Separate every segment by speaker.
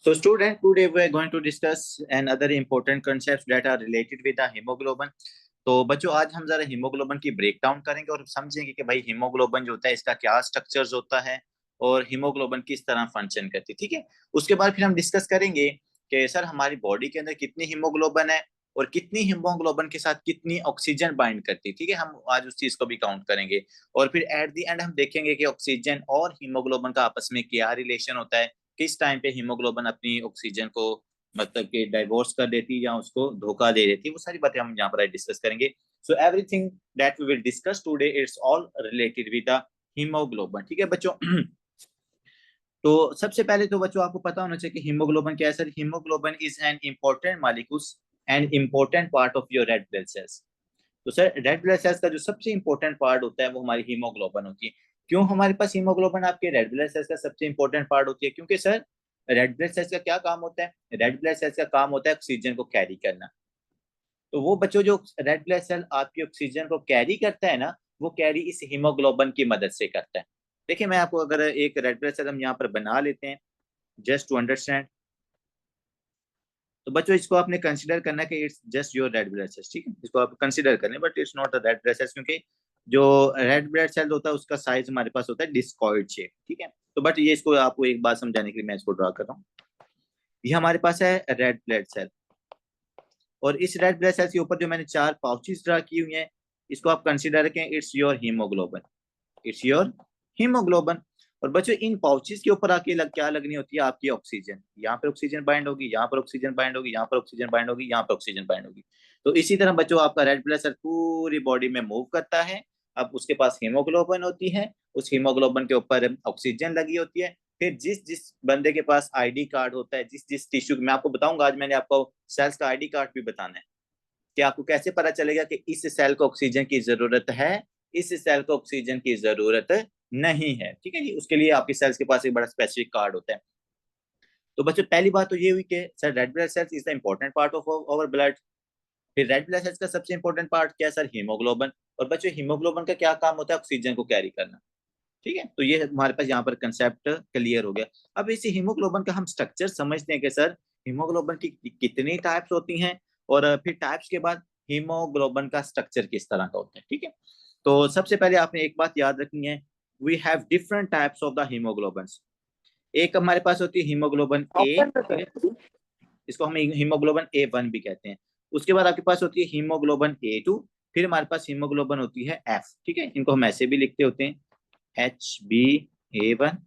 Speaker 1: So student, today we are going to discuss another important concepts that are related with the hemoglobin. तो बच्चों आज हम जरा haemoglobin की ब्रेक डाउन करेंगे और समझेंगे कि भाई हीमोग्लोबिन जो होता है इसका क्या स्ट्रक्चर्स होता है और हीमोग्लोबिन किस तरह फंक्शन करती है। ठीक है, उसके बाद फिर हम डिस्कस करेंगे कि सर हमारी बॉडी के अंदर कितनी हीमोग्लोबिन है और कितनी हीमोग्लोबिन के साथ कितनी ऑक्सीजन बाइंड करती है। ठीक है, हम आज उस चीज को भी काउंट करेंगे और फिर एट द एंड हम देखेंगे कि ऑक्सीजन और हीमोग्लोबिन का आपस में क्या रिलेशन होता है, किस टाइम पे हीमोग्लोबिन अपनी ऑक्सीजन को मतलब कि डाइवोर्स कर देती है या उसको धोखा दे देती है। वो सारी बातें हम यहाँ पर डिस्कस करेंगे। So everything that we will discuss today it's all related with the haemoglobin. ठीक है बच्चों। तो सबसे पहले तो बच्चों आपको पता होना चाहिए कि हीमोग्लोबिन क्या है। Sir haemoglobin is an important molecules and important part of your red blood sales. तो सर रेड ब्लड सेल्स का जो सबसे इंपॉर्टेंट पार्ट होता है वो हमारी हीमोग्लोबिन होती है। क्यों हमारे पास हीमोग्लोबिन आपके रेड ब्लड सेल्स का सबसे इंपॉर्टेंट पार्ट होती है? क्योंकि सर रेड ब्लड सेल्स का क्या काम होता है? रेड ब्लड सेल्स का काम होता है ऑक्सीजन को कैरी करना। तो वो बच्चों जो रेड ब्लड सेल आपकी ऑक्सीजन को कैरी करता है ना, वो कैरी इस हीमोग्लोबिन की मदद से करता है। देखिए मैं आपको अगर एक रेड ब्लड सेल हम यहाँ पर बना लेते हैं जस्ट टू अंडरस्टैंड, तो बच्चों इसको आपने कंसीडर करना है कि it's just your red blood sales. ठीक है, इसको आप कंसीडर करें but it's not a red blood sales, क्योंकि जो रेड ब्लड सेल होता है उसका साइज हमारे पास होता है डिस्कॉइड शेप। ठीक है, तो बट ये इसको आपको एक बात समझाने के लिए मैं इसको ड्रा कर रहा हूँ। ये हमारे पास है रेड ब्लड सेल और इस रेड ब्लड सेल के ऊपर जो मैंने 4 पाउचेस ड्रा की हुई हैं, इसको आप कंसीडर रखें it's your haemoglobin, it's your haemoglobin. और बच्चों इन पाउचेस के ऊपर आके क्या लगनी होती है? आपकी ऑक्सीजन। यहाँ पर ऑक्सीजन बाइंड होगी, यहाँ पर ऑक्सीजन बाइंड होगी, यहाँ पर ऑक्सीजन बाइंड होगी, यहाँ पर ऑक्सीजन बाइंड होगी। तो इसी तरह बच्चों आपका रेड ब्लड सेल पूरी बॉडी में मूव करता है। अब उसके पास हीमोग्लोबिन होती है, उस हीमोग्लोबिन के ऊपर ऑक्सीजन लगी होती है। फिर जिस जिस बंदे के पास आईडी कार्ड होता है, जिस जिस टिश्यू, मैं आपको बताऊंगा आज, मैंने आपको सेल्स का आईडी कार्ड भी बताना है कि आपको कैसे पता चलेगा कि इस सेल को ऑक्सीजन की जरूरत है, इस सेल को ऑक्सीजन की जरूरत नहीं है। ठीक है जी, उसके लिए आपके सेल्स के पास एक बड़ा स्पेसिफिक कार्ड होता है। तो बच्चों पहली बात तो ये हुई कि sir red blood cells is the important part of our blood. फिर रेड ब्लड सेल्स का सबसे इंपॉर्टेंट पार्ट क्या है? Sir haemoglobin. और बच्चों हीमोग्लोबिन का क्या काम होता है? ऑक्सीजन को कैरी करना। ठीक है, तो ये हमारे पास यहाँ पर कंसेप्ट क्लियर हो गया। अब इसी हीमोग्लोबिन का हम स्ट्रक्चर समझते हैं कि सर हीमोग्लोबिन की कितनी टाइप्स होती हैं और फिर टाइप्स के बाद हीमोग्लोबिन का स्ट्रक्चर किस तरह का होता है। ठीक है, तो सबसे पहले आपने एक बात याद रखनी है, we have different types of the haemoglobin. एक हमारे पास होती है हीमोग्लोबिन ए, ठीक है, इसको हम हीमोग्लोबिन A1 भी कहते हैं। उसके बाद आपके पास होती है हीमोग्लोबिन A2, फिर हमारे पास हीमोग्लोबिन होती है F। ठीक है, इनको हम ऐसे भी लिखते होते हैं HbA1,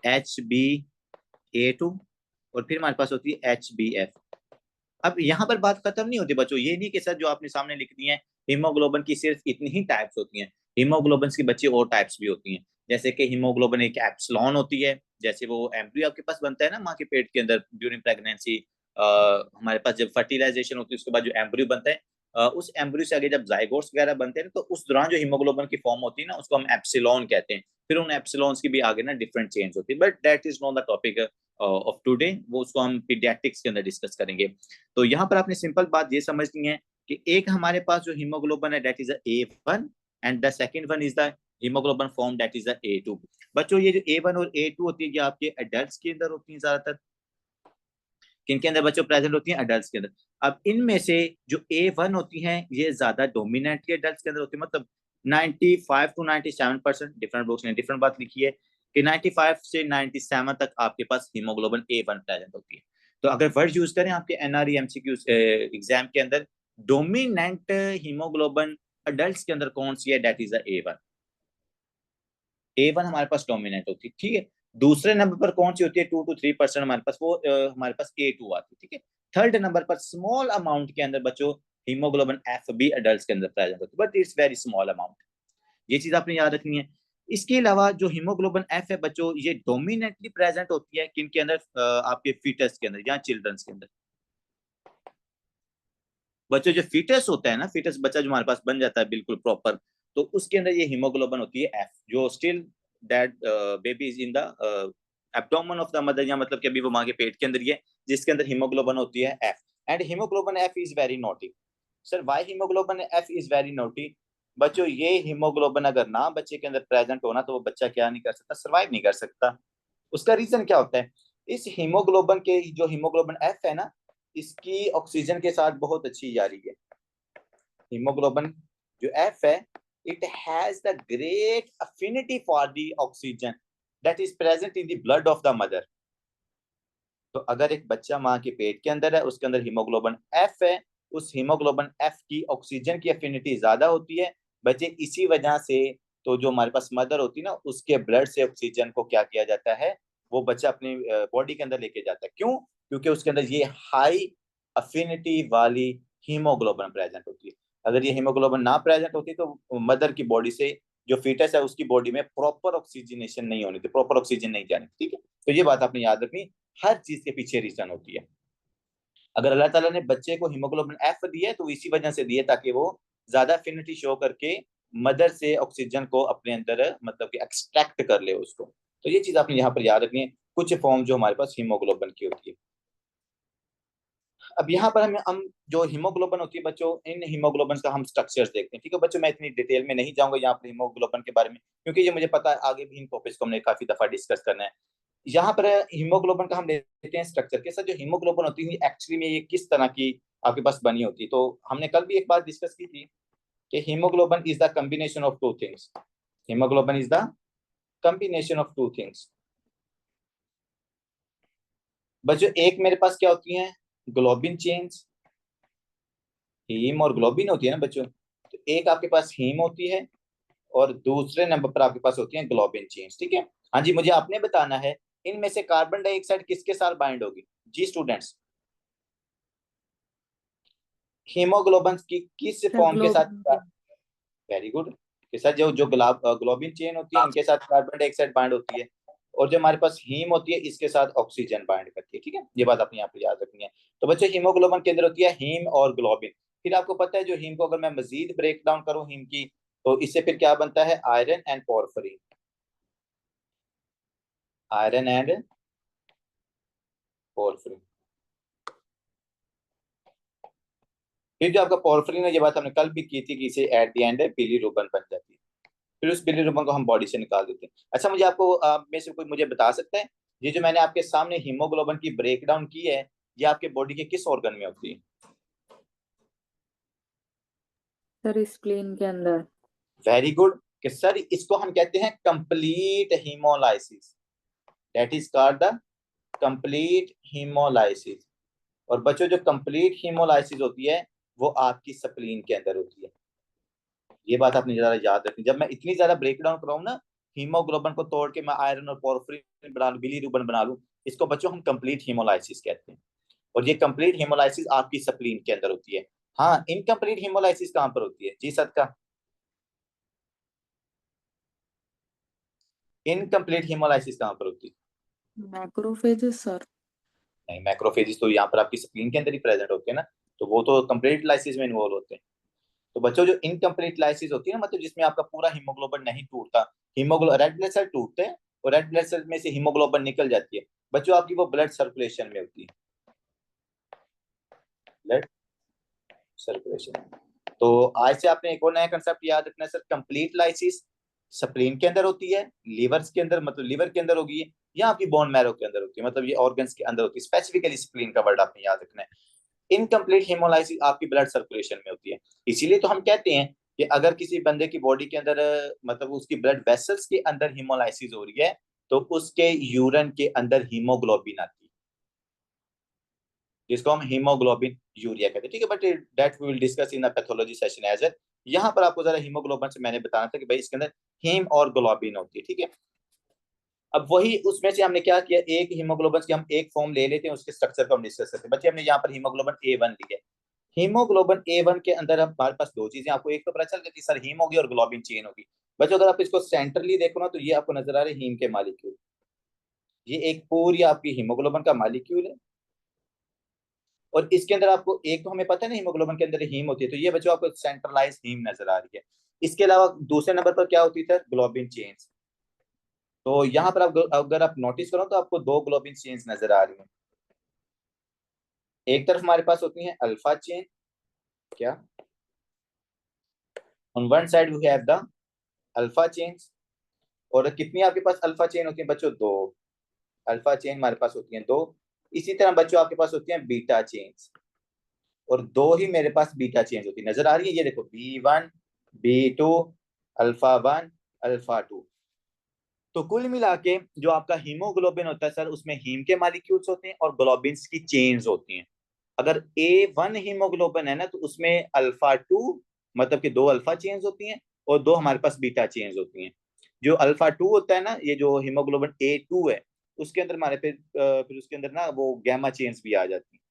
Speaker 1: HbA2 और फिर हमारे पास होती है HbF। अब यहाँ पर बात खत्म नहीं होती बच्चों, ये नहीं कि सर जो आपने सामने लिख दी है हीमोग्लोबिन की सिर्फ इतनी ही टाइप्स होती हैं। हीमोग्लोबिन की बच्ची और टाइप्स भी होती हैं, जैसे कि हीमोग्लोबिन एक एप्सिलॉन होती है, जैसे वो एम्ब्रियो आपके पास बनता है ना माँ के पेट के अंदर ड्यूरिंग प्रेगनेंसी। हमारे पास जब फर्टिलाइजेशन होती है उसके बाद जो एम्ब्रियो बनता है, उस एम्ब्रियो से आगे जब जाइगोट्स वगैरह बनते हैं तो उस दौरान जो हीमोग्लोबिन की फॉर्म होती है ना उसको हम एप्सिलॉन कहते हैं। फिर उन एप्सिलॉन्स की भी आगे ना डिफरेंट चेंज होती है, but that is not the topic of today, वो उसको हम पीडियाट्रिक्स के अंदर डिस्कस करेंगे। तो यहाँ पर आपने सिंपल बात ये समझनी है कि एक हमारे पास जो हीमोग्लोबिन है that is A1 and the second one is the haemoglobin form that is the A2। बच्चों ये जो A1 और A2 होती है ये आपके एडल्ट्स के अंदर होती है ज्यादातर। किनके अंदर बच्चों प्रेजेंट होती हैं? एडल्ट्स के अंदर। अब इनमें से जो A1 होती हैं ये ज्यादा डोमिनेंटली एडल्ट्स के अंदर होती है, मतलब 95 to 97%, डिफरेंट बुक्स ने डिफरेंट बात लिखी है कि 95 से 97 तक आपके पास हीमोग्लोबिन A1 प्रेजेंट होती है। तो अगर वर्ड यूज करें आपके NRE MCQ एग्जाम के अंदर, डोमिनेंट हीमोग्लोबिन एडल्ट्स के अंदर कौन सी है? That is A1। A1 हमारे पास डोमिनेंट होती है। ठीक है, दूसरे नंबर पर कौन सी होती है? 2 to 3% हमारे पास, वो हमारे पास A2 आती है। ठीक है, थर्ड नंबर पर स्मॉल अमाउंट के अंदर बच्चों हीमोग्लोबिन F भी एडल्ट्स के अंदर प्रेजेंट होती है, but it's very small amount. ये चीज आपने याद रखनी है। इसके अलावा जो हीमोग्लोबिन F है बच्चों ये डोमिनेंटली प्रेजेंट होती है किन के अंदर? आपके फीटस के अंदर या चिल्ड्रंस के अंदर। बच्चों जो फीटस होता है ना, फीटस बच्चा जो हमारे पास बन जाता है बिल्कुल प्रॉपर, तो उसके अंदर ये हीमोग्लोबिन होती है F, जो still that baby is in the abdomen of the mother, या मतलब कि अभी वो माँ के पेट के अंदर ही है, जिसके अंदर हीमोग्लोबिन होती है F। And haemoglobin F is very naughty. Sir why haemoglobin F is very naughty? बच्चों ये हीमोग्लोबिन अगर ना बच्चे के अंदर प्रेजेंट होना तो वो बच्चा क्या नहीं कर सकता? सर्वाइव नहीं कर सकता। उसका रीजन क्या होता है, इस हीमोग्लोबिन के जो हीमोग्लोबिन एफ है ना, इसकी ऑक्सीजन के साथ बहुत अच्छी यारी है। हीमोग्लोबिन जो एफ है, it has the great affinity for the oxygen that is present in the blood of the mother. तो अगर एक बच्चा माँ के पेट के अंदर है, उसके अंदर हीमोग्लोबिन एफ है, उस हीमोग्लोबिन एफ की ऑक्सीजन की एफिनिटी ज्यादा होती है बच्चे, इसी वजह से तो जो हमारे पास मदर होती है ना, उसके ब्लड से ऑक्सीजन को क्या किया जाता है, वो बच्चा अपनी बॉडी के अंदर लेके जाता है। क्यों? क्योंकि उसके अंदर ये हाई अफिनिटी वाली हीमोग्लोबिन प्रेजेंट होती है। अगर ये हीमोग्लोबिन ना प्रेजेंट होती तो मदर की बॉडी से जो फीटस है उसकी बॉडी में प्रॉपर ऑक्सीजनेशन नहीं होनी थी, प्रॉपर ऑक्सीजन नहीं जानी, ठीक है। तो ये बात आपने याद रखनी, हर चीज के पीछे रीजन होती है। अगर अल्लाह ताला ने बच्चे को हीमोग्लोबिन एफ दिया है तो इसी वजह से दिए ताकि वो ज्यादा एफिनिटी शो करके मदर से ऑक्सीजन को अपने अंदर मतलब कि एक्सट्रैक्ट कर ले उसको। तो ये चीज आपने यहाँ पर याद रखनी है, कुछ फॉर्म जो हमारे पास हीमोग्लोबिन की होती है। अब यहाँ पर हम जो हीमोग्लोबिन होती है बच्चों, इन हीमोग्लोबिन का हम स्ट्रक्चर्स देखते हैं, ठीक है बच्चों। मैं इतनी डिटेल में नहीं जाऊंगा यहाँ पर हीमोग्लोबिन के बारे में, क्योंकि ये मुझे पता है आगे भी इन टॉपिक्स को हमने काफी दफा डिस्कस करना है। यहाँ पर हीमोग्लोबिन का हम लेते हैं स्ट्रक्चर के साथ। जो हीमोग्लोबिन होती है एक्चुअली में ये किस तरह की आपके पास बनी होती है, तो हमने कल भी एक बात डिस्कस की थी कि haemoglobin is the combination of two things. Haemoglobin is the combination of two things. बच्चों एक मेरे पास क्या होती है, ग्लोबिन चेन्स, हीम और ग्लोबिन होती है ना बच्चों। तो एक आपके पास हीम होती है और दूसरे नंबर पर आपके पास होती है ग्लोबिन चेन्स, ठीक है। हाँ जी, मुझे आपने बताना है इनमें से कार्बन डाइऑक्साइड किसके साथ बाइंड होगी जी स्टूडेंट्स। हीमोग्लोबिन की किस
Speaker 2: सर
Speaker 1: फॉर्म के साथ?
Speaker 2: ग्लोबुलर के।
Speaker 1: Very good. के साथ जो ग्लोबिन चेन होती है इनके साथ कार्बन डाइऑक्साइड बाइंड होती है, और जो हमारे पास हीम होती है इसके साथ ऑक्सीजन बाइंड करती है, ठीक है। ये बात अपने यहाँ पे याद रखनी है। तो बच्चों हीमोग्लोबिन के अंदर होती है हीम और ग्लोबिन। फिर आपको पता है जो हीम को अगर मैं मजीद ब्रेक डाउन करूं हीम की, तो इससे फिर क्या बनता है, iron and porphyrin. Iron and porphyrin. फिर जो आपका पोरफीरिन है, ये बात हमने कल भी की थी कि इसे एट द एंड बिलीरुबिन बन जाती है। फिर उस बिलीरुबिन को हम बॉडी से निकाल देते हैं। अच्छा, मुझे आपको में से कोई मुझे बता सकता है, ये जो मैंने आपके सामने हीमोग्लोबिन की ब्रेक डाउन की है, ये आपके बॉडी के किस ऑर्गन में होती है?
Speaker 2: सर स्प्लीन के अंदर।
Speaker 1: Very good. कि सर इसको हम कहते हैं complete haemolysis, that is called the complete haemolysis. और बच्चों जो कंप्लीट हीमोलाइसिस होती है वो आपकी स्प्लीन के अंदर होती है। ये बात आपने ज्यादा याद रखनी, जब मैं इतनी ज्यादा ब्रेक डाउन कराऊं ना, हीमोग्लोबिन को तोड़ के मैं आयरन और पोरफीरिन बना लूं, बिलीरुबिन बना लूं, इसको बच्चों हम कंप्लीट हीमोलाइसिस कहते हैं। और ये कंप्लीट हीमोलाइसिस आपकी स्प्लीन के अंदर होती है। हाँ, इनकम्प्लीट हीमोलाइसिस कहाँ पर होती है जी सदका? इनकम्प्लीट हीमोलाइसिस कहाँ पर होती है?
Speaker 2: Macrophages sir.
Speaker 1: नहीं, मैक्रोफेजिस तो यहाँ पर आपकी स्प्लीन के अंदर ही प्रेजेंट होते हैं ना, तो वो तो कंप्लीट लाइसिस में इन्वॉल्व होते हैं। तो बच्चों जो इनकम्प्लीट लाइसिस होती है ना, मतलब जिसमें आपका पूरा हीमोग्लोबिन नहीं टूटता, हीमोग्लो रेड ब्लड सेल टूटते हैं और रेड ब्लड सेल में से हीमोग्लोबिन निकल जाती है, बच्चों आपकी वो ब्लड सर्कुलेशन में होती है, ब्लड सर्कुलेशन। तो आज से आपने एक और नया कंसेप्ट याद रखना है सर, कंप्लीट लाइसिस स्प्लीन के अंदर होती है, लीवर्स के अंदर मतलब लीवर के अंदर होगी, या आपकी बोन मैरो के अंदर होती है, मतलब ये ऑर्गन्स के अंदर होती है। स्पेसिफिकली स्प्लीन का वर्ड आपने याद रखना है। इनकम्प्लीट हेमोलाइसिस आपकी ब्लड सर्कुलेशन में होती है। इसीलिए तो हम कहते हैं कि अगर किसी बंदे की बॉडी के अंदर मतलब उसकी ब्लड वेसल्स के अंदर हीमोलाइसिस हो रही है, तो उसके यूरिन के अंदर हीमोग्लोबिन आती है, जिसको हम हीमोग्लोबिन यूरिया कहते हैं, ठीक है। But that we will discuss in a pathology session as well. यहाँ पर आपको जरा हीमोग्लोबिन से मैंने बताना था कि भाई इसके अंदर हीम और ग्लोबिन होती है, ठीक है। अब वही उसमें से हमने क्या किया, एक हीमोग्लोबिन की हम एक फॉर्म ले लेते हैं, उसके स्ट्रक्चर को हम डिस्कस करते हैं। बच्चे हमने यहाँ पर हीमोग्लोबिन ए वन लिया है। हीमोग्लोबिन ए वन के अंदर हमारे पास दो चीजें, आपको एक तो पता चल गया कि सर हीम होगी और ग्लोबिन चेन होगी। बच्चों अगर आप इसको सेंट्रली देखो ना, तो ये आपको नजर आ रहा है हीम के मालिक्यूल, ये एक पूरी आपकी हीमोग्लोबिन का मालिक्यूल है। और इसके अंदर आपको एक तो हमें पता है ना हीमोग्लोबिन के अंदर हीम होती है, तो ये बच्चों आपको सेंट्रलाइज हीम नजर आ रही है। इसके अलावा दूसरे नंबर पर क्या होती है सर, ग्लोबिन चेन्स। तो यहाँ पर आप अगर आप नोटिस करो तो आपको दो ग्लोबिन चेन्स नजर आ रही है। एक तरफ हमारे पास होती है अल्फा चेन, क्या on one side we have the alpha chains. और कितनी आपके पास अल्फा चेन होती है बच्चों, दो। अल्फा चेन हमारे पास होती हैं 2। इसी तरह बच्चों आपके पास होती हैं बीटा चेन्स, और 2 ही मेरे पास बीटा चेन्स होती है। नजर आ रही है, ये देखो B1 B2 अल्फा 1 अल्फा 2। तो कुल मिला के जो आपका हीमोग्लोबिन होता है सर, उसमें हीम के मालिक्यूल्स होते हैं और ग्लोबिन्स की चेन्स होती हैं। अगर A1 हीमोग्लोबिन है ना, तो उसमें अल्फा 2 मतलब कि 2 अल्फा चेन्स होती हैं और 2 हमारे पास बीटा चेन्स होती हैं। जो अल्फा 2 होता है ना, ये जो हीमोग्लोबिन A2 है, उसके अंदर हमारे फिर उसके अंदर ना वो गैमा चेन्स भी आ जाती हैं।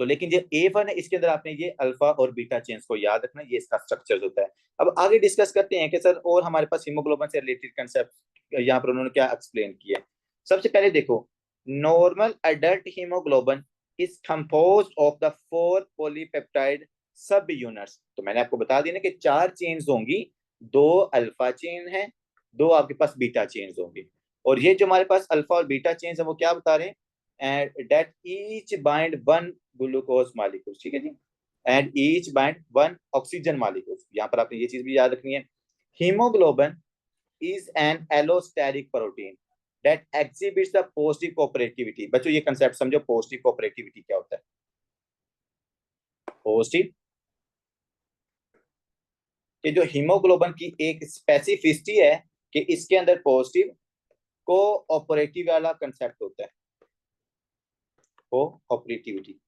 Speaker 1: तो लेकिन जो A1 है, इसके अंदर आपने ये अल्फा और बीटा चेन्स को याद रखना, ये इसका स्ट्रक्चर होता है। अब आगे डिस्कस करते हैं कि सर और हमारे पास हीमोग्लोबिन से रिलेटेड कंसेप्ट यहाँ पर उन्होंने क्या एक्सप्लेन किया है। सबसे पहले देखो, normal adult haemoglobin is composed of the 4 polypeptide सब यूनिट्स। तो मैंने आपको बता दिया ना कि 4 चेन्स होंगी, 2 अल्फा चेन है, 2 आपके पास बीटा चेन्स होंगी। और ये जो हमारे पास अल्फा और बीटा चेन्स है वो क्या बता रहे हैं, and that each bind 1 glucose molecule, ठीक है जी, and each bind 1 oxygen molecule. यहाँ पर आपने ये चीज भी याद रखनी है। Haemoglobin is an allosteric protein that exhibits the positive cooperativity. बच्चों ये कंसेप्ट समझो, पॉजिटिव कोऑपरेटिविटी क्या होता है। पॉजिटिव कि जो हीमोग्लोबिन की एक स्पेसिफिसिटी है कि इसके अंदर पॉजिटिव कोऑपरेटिव वाला कंसेप्ट होता है, कोऑपरेटिविटी।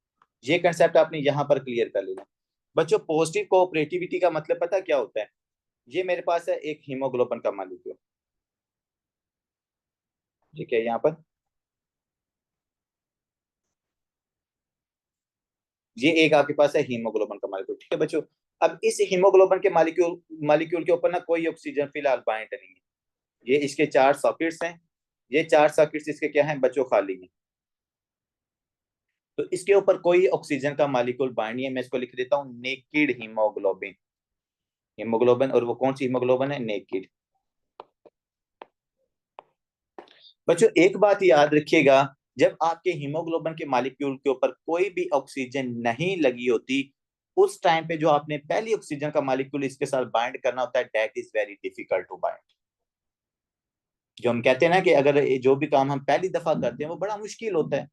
Speaker 1: ये कंसेप्ट आपने यहां पर क्लियर कर लेना। बच्चों पॉजिटिव कोऑपरेटिविटी का मतलब पता क्या होता है। ये मेरे पास है एक हीमोग्लोबिन का मॉलिक्यूल, ठीक है, यहाँ पर ये एक आपके पास है हीमोग्लोबिन का मॉलिक्यूल, ठीक है बच्चों। अब इस हीमोग्लोबिन के मॉलिक्यूल मॉलिक्यूल के ऊपर ना कोई ऑक्सीजन फिलहाल बाइंड नहीं है। ये इसके 4 सॉकेट्स हैं, ये 4 सॉकेट्स इसके क्या हैं बच्चों, खाली हैं। तो इसके ऊपर कोई ऑक्सीजन का मॉलिक्यूल बाइंड नहीं है। मैं इसको लिख देता हूँ नेकेड हीमोग्लोबिन। हीमोग्लोबिन, और वो कौन सी हीमोग्लोबिन है, नेकेड। बच्चों एक बात याद रखिएगा, जब आपके हीमोग्लोबिन के मॉलिक्यूल के ऊपर कोई भी ऑक्सीजन नहीं लगी होती, उस टाइम पे जो आपने पहली ऑक्सीजन का मॉलिक्यूल इसके साथ बाइंड करना होता है, that is very difficult to bind. जो हम कहते हैं ना कि अगर जो भी काम हम पहली दफा करते हैं वो बड़ा मुश्किल होता है।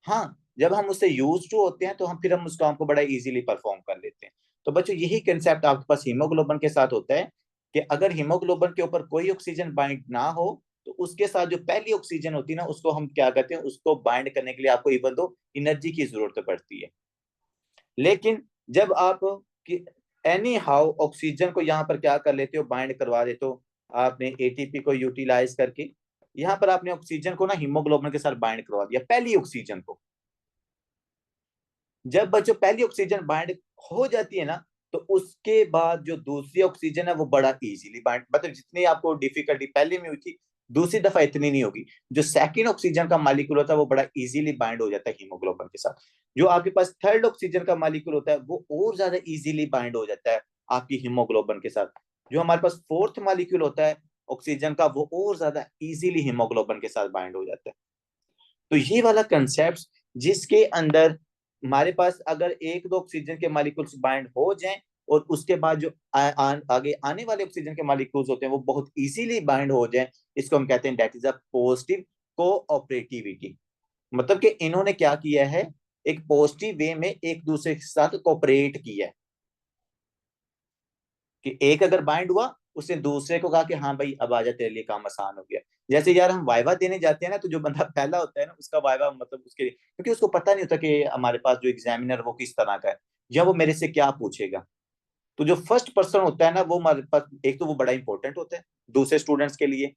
Speaker 1: हाँ, जब हम उससे यूज टू होते हैं तो हम फिर हम उस काम को बड़ा इजीली परफॉर्म कर लेते हैं। तो बच्चों यही कंसेप्ट आपके पास हीमोग्लोबिन के साथ होता है कि अगर हीमोग्लोबिन के ऊपर कोई ऑक्सीजन बाइंड ना हो, तो उसके साथ जो पहली ऑक्सीजन होती है ना, उसको हम क्या कहते हैं, उसको बाइंड करने के लिए आपको इवन दो एनर्जी की जरूरत पड़ती है। लेकिन जब आप एनी हाउ ऑक्सीजन को यहाँ पर क्या कर लेते हो, बाइंड करवा देते हो, आपने एटीपी को यूटिलाइज करके यहाँ पर आपने ऑक्सीजन को ना हीमोग्लोबिन के साथ बाइंड करवा दिया, पहली ऑक्सीजन को। जब बच्चों पहली ऑक्सीजन बाइंड हो जाती है ना, तो उसके बाद जो दूसरी ऑक्सीजन है वो बड़ा इजीली बाइंड, मतलब जितनी आपको डिफिकल्टी पहले में हुई थी, दूसरी दफा इतनी नहीं होगी। जो सेकंड ऑक्सीजन का मॉलिक्यूल होता है वो बड़ा इजीली बाइंड हो जाता है हीमोग्लोबिन के साथ। जो आपके पास थर्ड ऑक्सीजन का मॉलिक्यूल होता है वो और ज्यादा इजीली बाइंड हो जाता है आपकी हीमोग्लोबिन के साथ। जो हमारे पास फोर्थ मॉलिक्यूल होता है ऑक्सीजन का, वो और ज्यादा इजीली हीमोग्लोबिन के साथ बाइंड हो जाता है। तो ये वाला कंसेप्ट जिसके अंदर हमारे पास अगर एक दो ऑक्सीजन के मॉलिक्यूल्स बाइंड हो जाएं, और उसके बाद जो आगे आने वाले ऑक्सीजन के मॉलिक्यूल्स होते हैं वो बहुत इजीली बाइंड हो जाएं, इसको हम कहते हैं that is a positive cooperativity. मतलब कि इन्होंने क्या किया है, एक पॉजिटिव वे में एक दूसरे के साथ कोऑपरेट किया है। कि एक अगर बाइंड हुआ, उसने दूसरे को कहा कि हाँ भाई अब आजा, तेरे लिए काम आसान हो गया। जैसे यार हम वाइवा देने जाते हैं ना, तो जो बंदा पहला होता है ना, उसका वाइवा मतलब उसके, क्योंकि उसको पता नहीं होता कि हमारे पास जो एग्जामिनर वो किस तरह का है या वो मेरे से क्या पूछेगा। तो जो फर्स्ट पर्सन होता है ना, वो हमारे पास एक तो वो बड़ा इंपॉर्टेंट होता है दूसरे स्टूडेंट्स के लिए,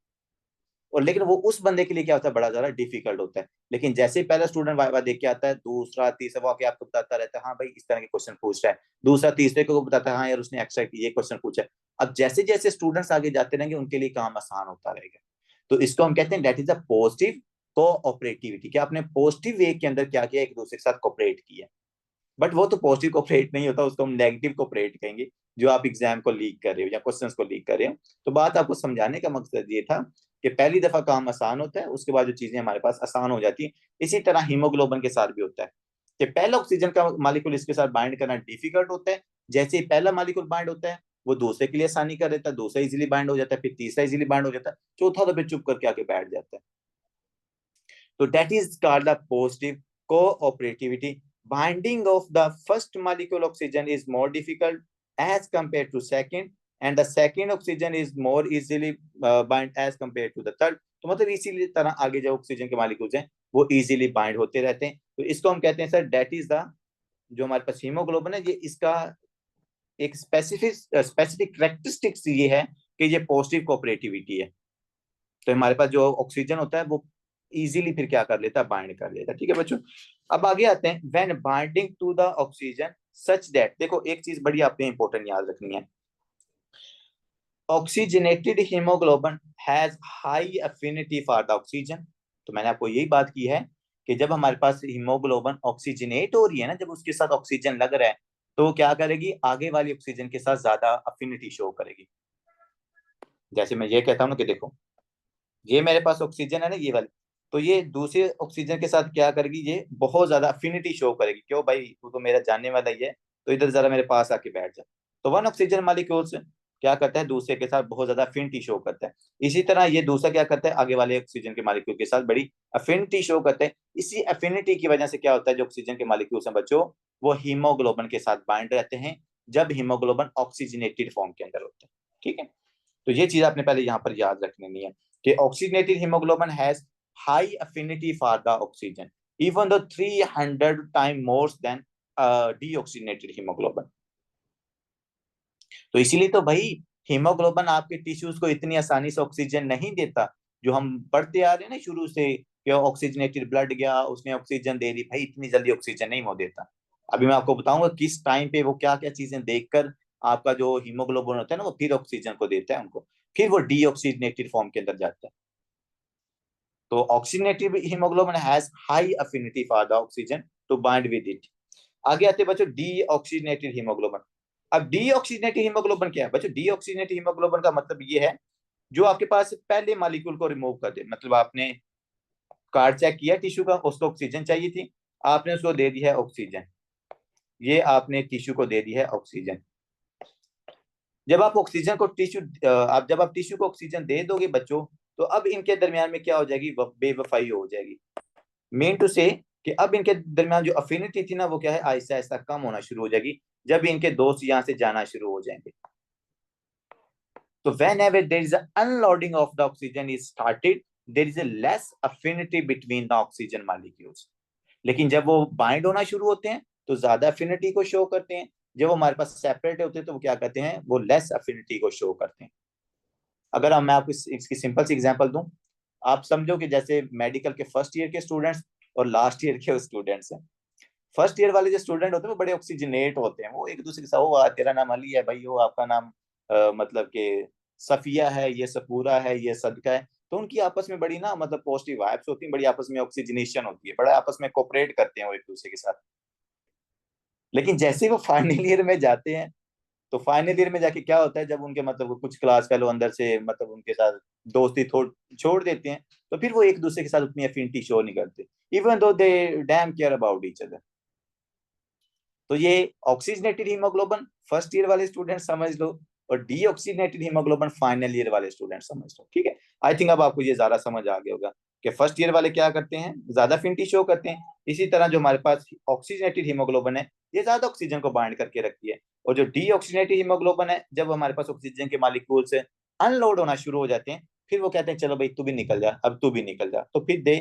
Speaker 1: और लेकिन वो उस बंदे के लिए क्या होता है, बड़ा ज्यादा डिफिकल्ट होता है। लेकिन जैसे ही पहला स्टूडेंट वाइवा देख के आता है, दूसरा तीसरा वो आके आपको बताता रहता है, हाँ भाई इस तरह के क्वेश्चन पूछ रहा है, दूसरा तीसरे को बताता है, हाँ यार उसने एक्स्ट्रा ये क्वेश्चन पूछा है। अब जैसे जैसे स्टूडेंट्स आगे जाते रहेंगे उनके लिए काम आसान होता रहेगा। तो इसको हम कहते हैं that is a positive cooperativity, कि आपने पॉजिटिव वे के अंदर क्या किया, एक दूसरे के साथ कोऑपरेट किया। बट वो तो पॉजिटिव कोऑपरेट नहीं होता, उसको हम नेगेटिव कोऑपरेट कहेंगे, जो आप एग्जाम को लीक कर रहे हो या क्वेश्चंस को लीक कर रहे हो। तो बात आपको समझाने का मकसद ये था कि पहली दफा काम आसान होता है, उसके बाद जो चीजें हमारे पास आसान हो जाती है। इसी तरह हीमोग्लोबिन के साथ भी होता है कि पहला ऑक्सीजन का मॉलिक्यूल इसके साथ बाइंड करना डिफिकल्ट होता है। जैसे ही पहला मॉलिक्यूल बाइंड होता है, वो दूसरे के लिए आसानी कर देता है, दूसरा इजीली बाइंड हो जाता है, फिर तीसरा इजीली बाइंड हो जाता है, चौथा तो फिर चुप करके आके बैठ जाता है। तो that is called the positive cooperativity. Binding of the first molecule oxygen is more difficult as compared to second, and the second oxygen is more easily bind as compared to the third. तो मतलब इसी तरह आगे जो oxygen के molecules हैं वो easily bind होते रहते हैं। तो इसको हम कहते हैं सर डेट इज द, जो हमारे पास हीमोग्लोबिन है, ये इसका एक स्पेसिफिक करेक्टरिस्टिक्स ये है कि ये पॉजिटिव कोऑपरेटिविटी है। तो हमारे पास जो ऑक्सीजन होता है वो इजीली फिर क्या कर लेता है, बाइंड कर लेता है। ठीक है बच्चों, अब आगे आते हैं when binding to the oxygen such that, देखो एक चीज बड़ी आपने इंपॉर्टेंट याद रखनी है, oxygenated haemoglobin has high affinity for the oxygen. तो मैंने आपको यही बात की है कि जब हमारे पास हीमोग्लोबिन ऑक्सीजनेट हो रही है ना, जब उसके साथ ऑक्सीजन लग रहा है तो क्या करेगी, आगे वाली ऑक्सीजन के साथ ज्यादा अफिनिटी शो करेगी। जैसे मैं ये कहता हूँ ना कि देखो ये मेरे पास ऑक्सीजन है ना ये वाली, तो ये दूसरे ऑक्सीजन के साथ क्या करेगी, ये बहुत ज्यादा अफिनिटी शो करेगी। क्यों भाई, तू तो मेरा जानने वाला ही है, तो इधर जरा मेरे पास आके बैठ जा। तो वन ऑक्सीजन मॉलिक्यूल्स क्या करता है, दूसरे के साथ बहुत ज्यादा अफिनिटी शो करता है। इसी तरह ये दूसरा क्या करता है, आगे वाले ऑक्सीजन के मॉलिक्यूल के साथ बड़ी अफिनिटी शो करता है। इसी अफिनिटी की वजह से क्या होता है, जो ऑक्सीजन के मॉलिक्यूल्स हैं बच्चों, वो हीमोग्लोबिन के साथ बाइंड रहते हैं जब हीमोग्लोबिन ऑक्सीजनेटेड फॉर्म के अंदर होता है। ठीक है, तो ये चीज आपने पहले यहाँ पर याद रखनी है कि oxygenated haemoglobin has high affinity for the oxygen even though 300 time more than deoxygenated haemoglobin. तो इसीलिए तो भाई हीमोग्लोबिन आपके टिश्यूज को इतनी आसानी से ऑक्सीजन नहीं देता। जो हम पढ़ते आ रहे हैं ना शुरू से कि ऑक्सीजनेटेड ब्लड गया उसने ऑक्सीजन दे दी, भाई इतनी जल्दी ऑक्सीजन नहीं वो देता। अभी मैं आपको बताऊंगा किस टाइम पे वो क्या क्या चीजें देखकर आपका जो हीमोग्लोबिन होता है ना वो फिर ऑक्सीजन को देता है उनको, फिर वो डीऑक्सीजनेटेड फॉर्म के अंदर जाता है। तो oxygenated haemoglobin has high affinity for the oxygen to bind with it. आगे आते बच्चों डीऑक्सीजनेटेड हीमोग्लोबिन। अब डीऑक्सीजनेटेड हीमोग्लोबिन क्या है बच्चों, डीऑक्सीजनेटेड हीमोग्लोबिन का मतलब ये है जो आपके पास पहले मॉलिक्यूल को रिमूव कर दे। मतलब आपने कार्ड चेक किया टिश्यू का, उसको ऑक्सीजन चाहिए थी, आपने उसको दे दी है ऑक्सीजन, ये आपने टिश्यू को दे दी है ऑक्सीजन। जब आप ऑक्सीजन को टिश्यू आप जब आप टिश्यू को ऑक्सीजन दे दोगे बच्चों, तो अब इनके दरमियान में क्या हो जाएगी, बेवफाई हो जाएगी। मेन टू से कि अब इनके दरमियान जो अफिनिटी थी ना वो क्या है, आहिस्ता आहिस्ता कम होना शुरू हो जाएगी जब इनके दोस्त यहाँ से जाना शुरू हो जाएंगे। तो whenever there is an unloading of the oxygen is started, there is a less affinity between the oxygen molecules. लेकिन जब वो बाइंड होना शुरू होते हैं तो ज्यादा अफिनिटी को शो करते हैं, जब वो हमारे पास सेपरेट होते हैं तो वो क्या करते हैं, वो लेस अफिनिटी को शो करते हैं। अगर मैं आपको इसकी सिंपल सी एग्जांपल दूं, आप समझो कि जैसे मेडिकल के फर्स्ट ईयर के स्टूडेंट्स और लास्ट ईयर के स्टूडेंट्स हैं। फर्स्ट ईयर वाले जो स्टूडेंट होते हैं वो बड़े ऑक्सीजनेट होते हैं, वो एक दूसरे के साथ, वो तेरा नाम अली है भाई, वो आपका नाम मतलब कि सफिया है, ये सपूरा है, ये सदका है। तो उनकी आपस में बड़ी ना मतलब पॉजिटिव वाइब्स होती हैं, बड़ी आपस में ऑक्सीजनेशन होती है, बड़ा आपस में कोऑपरेट करते हैं वो एक दूसरे के साथ। लेकिन जैसे वो फाइनल ईयर में जाते हैं तो फाइनल ईयर में जाके क्या होता है, जब उनके मतलब कुछ क्लास फेलो अंदर से मतलब उनके साथ दोस्ती छोड़ देते हैं, तो फिर वो एक दूसरे के साथ उतनी अफिनिटी शो नहीं करते, even though they dam care about each other. तो ये ऑक्सीजनेटेड हीमोग्लोबिन फर्स्ट ईयर वाले स्टूडेंट समझ लो, और डीऑक्सीजनेटेड हीमोग्लोबिन फाइनल ईयर वाले स्टूडेंट समझ लो। ठीक है, आई थिंक अब आपको ये ज्यादा समझ आ गया होगा कि फर्स्ट ईयर वाले क्या करते हैं, ज्यादा अफिनिटी शो करते हैं। इसी तरह जो हमारे पास ऑक्सीजनेटेड हीमोग्लोबिन है ये ज्यादा ऑक्सीजन को बाइंड करके रखती है, और जो डीऑक्सीजनेटेड हीमोग्लोबिन है जब हमारे पास ऑक्सीजन के मॉलिक्यूल्स अनलोड होना शुरू हो जाते हैं, फिर वो कहते हैं चलो भाई तू भी निकल जा, अब तू भी निकल जा, तो फिर they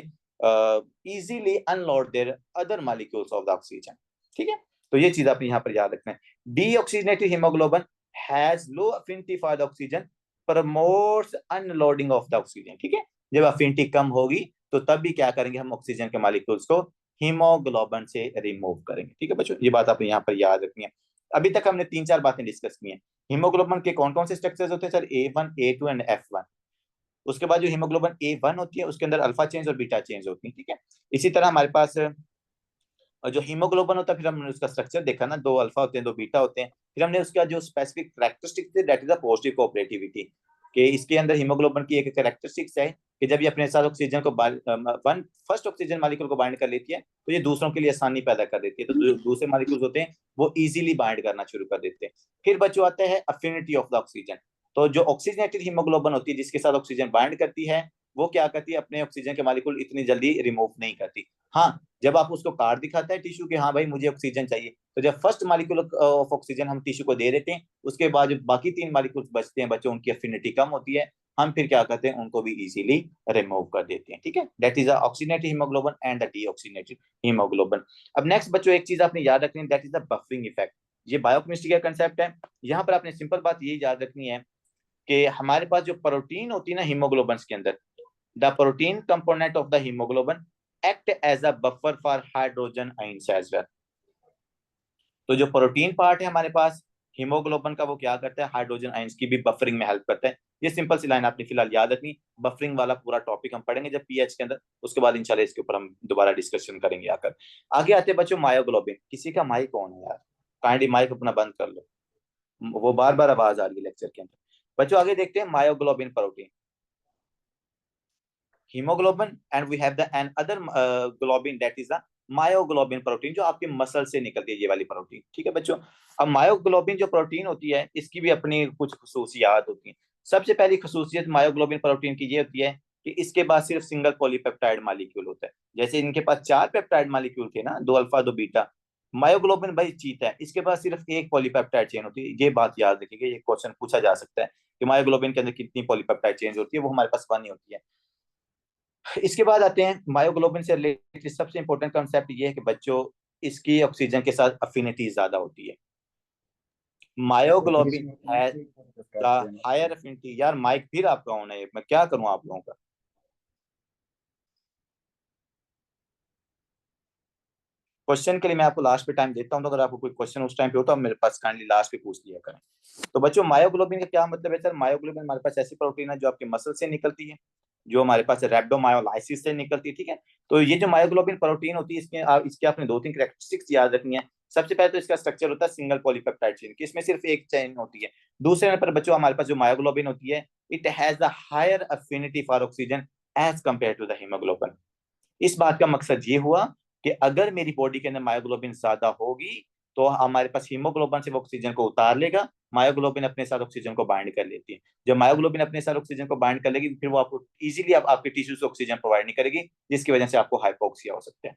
Speaker 1: easily unload their other molecules of the oxygen. ठीक है, तो ये चीज आप यहाँ पर याद रखना है। Deoxygenated haemoglobin has low affinity for the oxygen, promotes unloading of the oxygen. ठीक है, जब अफिनिटी कम होगी तो तब भी क्या करेंगे, हम ऑक्सीजन के मॉलिक्यूल्स को हीमोग्लोबिन से रिमूव करेंगे। ठीक है बच्चों, ये बात आप यहाँ पर याद रखनी है। अभी तक हमने 3-4 बातें डिस्कस की हैं। हीमोग्लोबिन के कौन कौन से स्ट्रक्चर्स होते हैं sir, A1, A2 and F1। उसके बाद जो हीमोग्लोबिन A1 होती है उसके अंदर अल्फा चेन्स और बीटा चेन्स होती है। ठीक है, इसी तरह हमारे पास और जो हीमोग्लोबिन होता है, फिर हमने उसका स्ट्रक्चर देखा ना, 2 अल्फा होते हैं 2 बीटा होते हैं। फिर हमने उसका जो स्पेसिफिक कैरेक्टरिस्टिक थे that is the positive cooperativity, कि इसके अंदर हीमोग्लोबिन की एक कैरेक्टरिस्टिक्स है कि जब ये अपने साथ ऑक्सीजन को वन फर्स्ट ऑक्सीजन मॉलिक्यूल को बाइंड कर लेती है तो ये दूसरों के लिए आसानी पैदा कर देती है, तो दूसरे मॉलिक्यूल्स होते हैं वो इजीली बाइंड करना शुरू कर देते हैं। फिर बच्चों आता है अफिनिटी ऑफ द ऑक्सीजन। तो जो ऑक्सीजनेटेड हीमोग्लोबिन होती है जिसके साथ ऑक्सीजन बाइंड करती है वो क्या करती है, अपने ऑक्सीजन के मालिक्यूल इतनी जल्दी रिमूव नहीं करती। हाँ, जब आप उसको कार्ड दिखाता है टिश्यू के, हाँ भाई मुझे ऑक्सीजन चाहिए, तो जब फर्स्ट मालिक्यूल ऑफ ऑक्सीजन हम टिश्यू को दे देते हैं, उसके बाद जो बाकी 3 मालिक्यूल्स बचते हैं बच्चों, उनकी एफिनिटी कम होती है, हम फिर क्या करते हैं, उनको भी इजीली रिमूव कर देते हैं। ठीक है, that is oxygenated haemoglobin and the deoxygenated haemoglobin. अब नेक्स्ट बच्चों एक चीज आपने याद रखनी है, that is the buffering effect. ये बायोकेमिस्ट्री का कंसेप्ट है। यहाँ पर आपने सिंपल बात ये याद रखनी है कि हमारे पास जो प्रोटीन होती है ना हीमोग्लोबिन के अंदर, the protein component of the haemoglobin act as a buffer for hydrogen ions as well. तो जो प्रोटीन पार्ट है हमारे पास हीमोग्लोबिन का, वो क्या करता है, हाइड्रोजन आयंस की भी बफरिंग में हेल्प करता है। ये सिंपल सी लाइन आपने फिलहाल याद रखनी। बफरिंग वाला पूरा टॉपिक हम पढ़ेंगे जब पीएच के अंदर, उसके बाद इंशाल्लाह इसके ऊपर हम दोबारा डिस्कशन करेंगे आकर। आगे आते हैं बच्चों मायोग्लोबिन। किसी का माइक ऑन है यार, काइंडली माइक अपना बंद कर लो, वो बार बार आवाज आ रही है लेक्चर के अंदर। बच्चों आगे देखते हैं myoglobin protein, hemoglobin, and we have the another globin that is the myoglobin protein, जो आपके मसल से निकलती है, ये वाली प्रोटीन। ठीक है बच्चों, अब मायोग्लोबिन जो प्रोटीन होती है इसकी भी अपनी कुछ खसूसियात होती हैं। सबसे पहली खसूसियत मायोग्लोबिन प्रोटीन की ये होती है कि इसके पास सिर्फ सिंगल पॉलीपेप्टाइड मालिक्यूल होता है। जैसे इनके पास 4 पेप्टाइड मालिक्यूल थे ना, 2 अल्फा 2 बीटा, मायोग्लोबिन भाई चीता है, इसके पास सिर्फ एक पॉलीपेप्टाइड चेन होती है। ये बात याद रखिएगा, ये क्वेश्चन पूछा जा सकता है कि मायोग्लोबिन के अंदर कितनी पॉलीपेप्टाइड चेन होती है, वो हमारे पास 1 ही होती है। इसके बाद आते हैं मायोग्लोबिन से रिलेटेड सबसे इंपॉर्टेंट कॉन्सेप्ट ये है कि बच्चों इसकी ऑक्सीजन के साथ अफिनिटी ज्यादा होती है। Myoglobin has the higher affinity. यार माइक फिर आपका ऑन है, मैं क्या करूं आप लोगों का। क्वेश्चन के लिए मैं आपको लास्ट पे टाइम देता हूं, तो अगर आपको कोई क्वेश्चन उस टाइम पे हो तो आप मेरे पास काइंडली लास्ट पे पूछ लिया करें। तो बच्चों मायोग्लोबिन का क्या मतलब है सर, मायोग्लोबिन हमारे पास ऐसी प्रोटीन है जो आपके मसल से निकलती है, जो हमारे पास रैप्डोमायोलाइसिस से निकलती है। ठीक है, तो ये जो मायोग्लोबिन प्रोटीन होती है इसके आपने 2-3 कैरेक्टरिस्टिक्स याद रखनी है। सबसे पहले तो इसका स्ट्रक्चर होता है सिंगल पॉलीपेप्टाइड चेन की, इसमें सिर्फ एक चेन होती है। दूसरे नंबर पर बच्चों हमारे पास जो मायोग्लोबिन होती है, it has the higher affinity for oxygen as compare to the haemoglobin. इस बात का मकसद ये हुआ कि अगर मेरी बॉडी के अंदर मायोग्लोबिन ज्यादा होगी तो हमारे पास हीमोग्लोबिन से वो ऑक्सीजन को उतार लेगा, मायोग्लोबिन अपने साथ ऑक्सीजन को बाइंड कर लेती है। जब मायोग्लोबिन अपने साथ ऑक्सीजन को बाइंड कर लेगी, फिर वो आपको इजीली आपके टिश्यू से ऑक्सीजन प्रोवाइड नहीं करेगी, जिसकी वजह से आपको हाइपोक्सिया हो सकता है।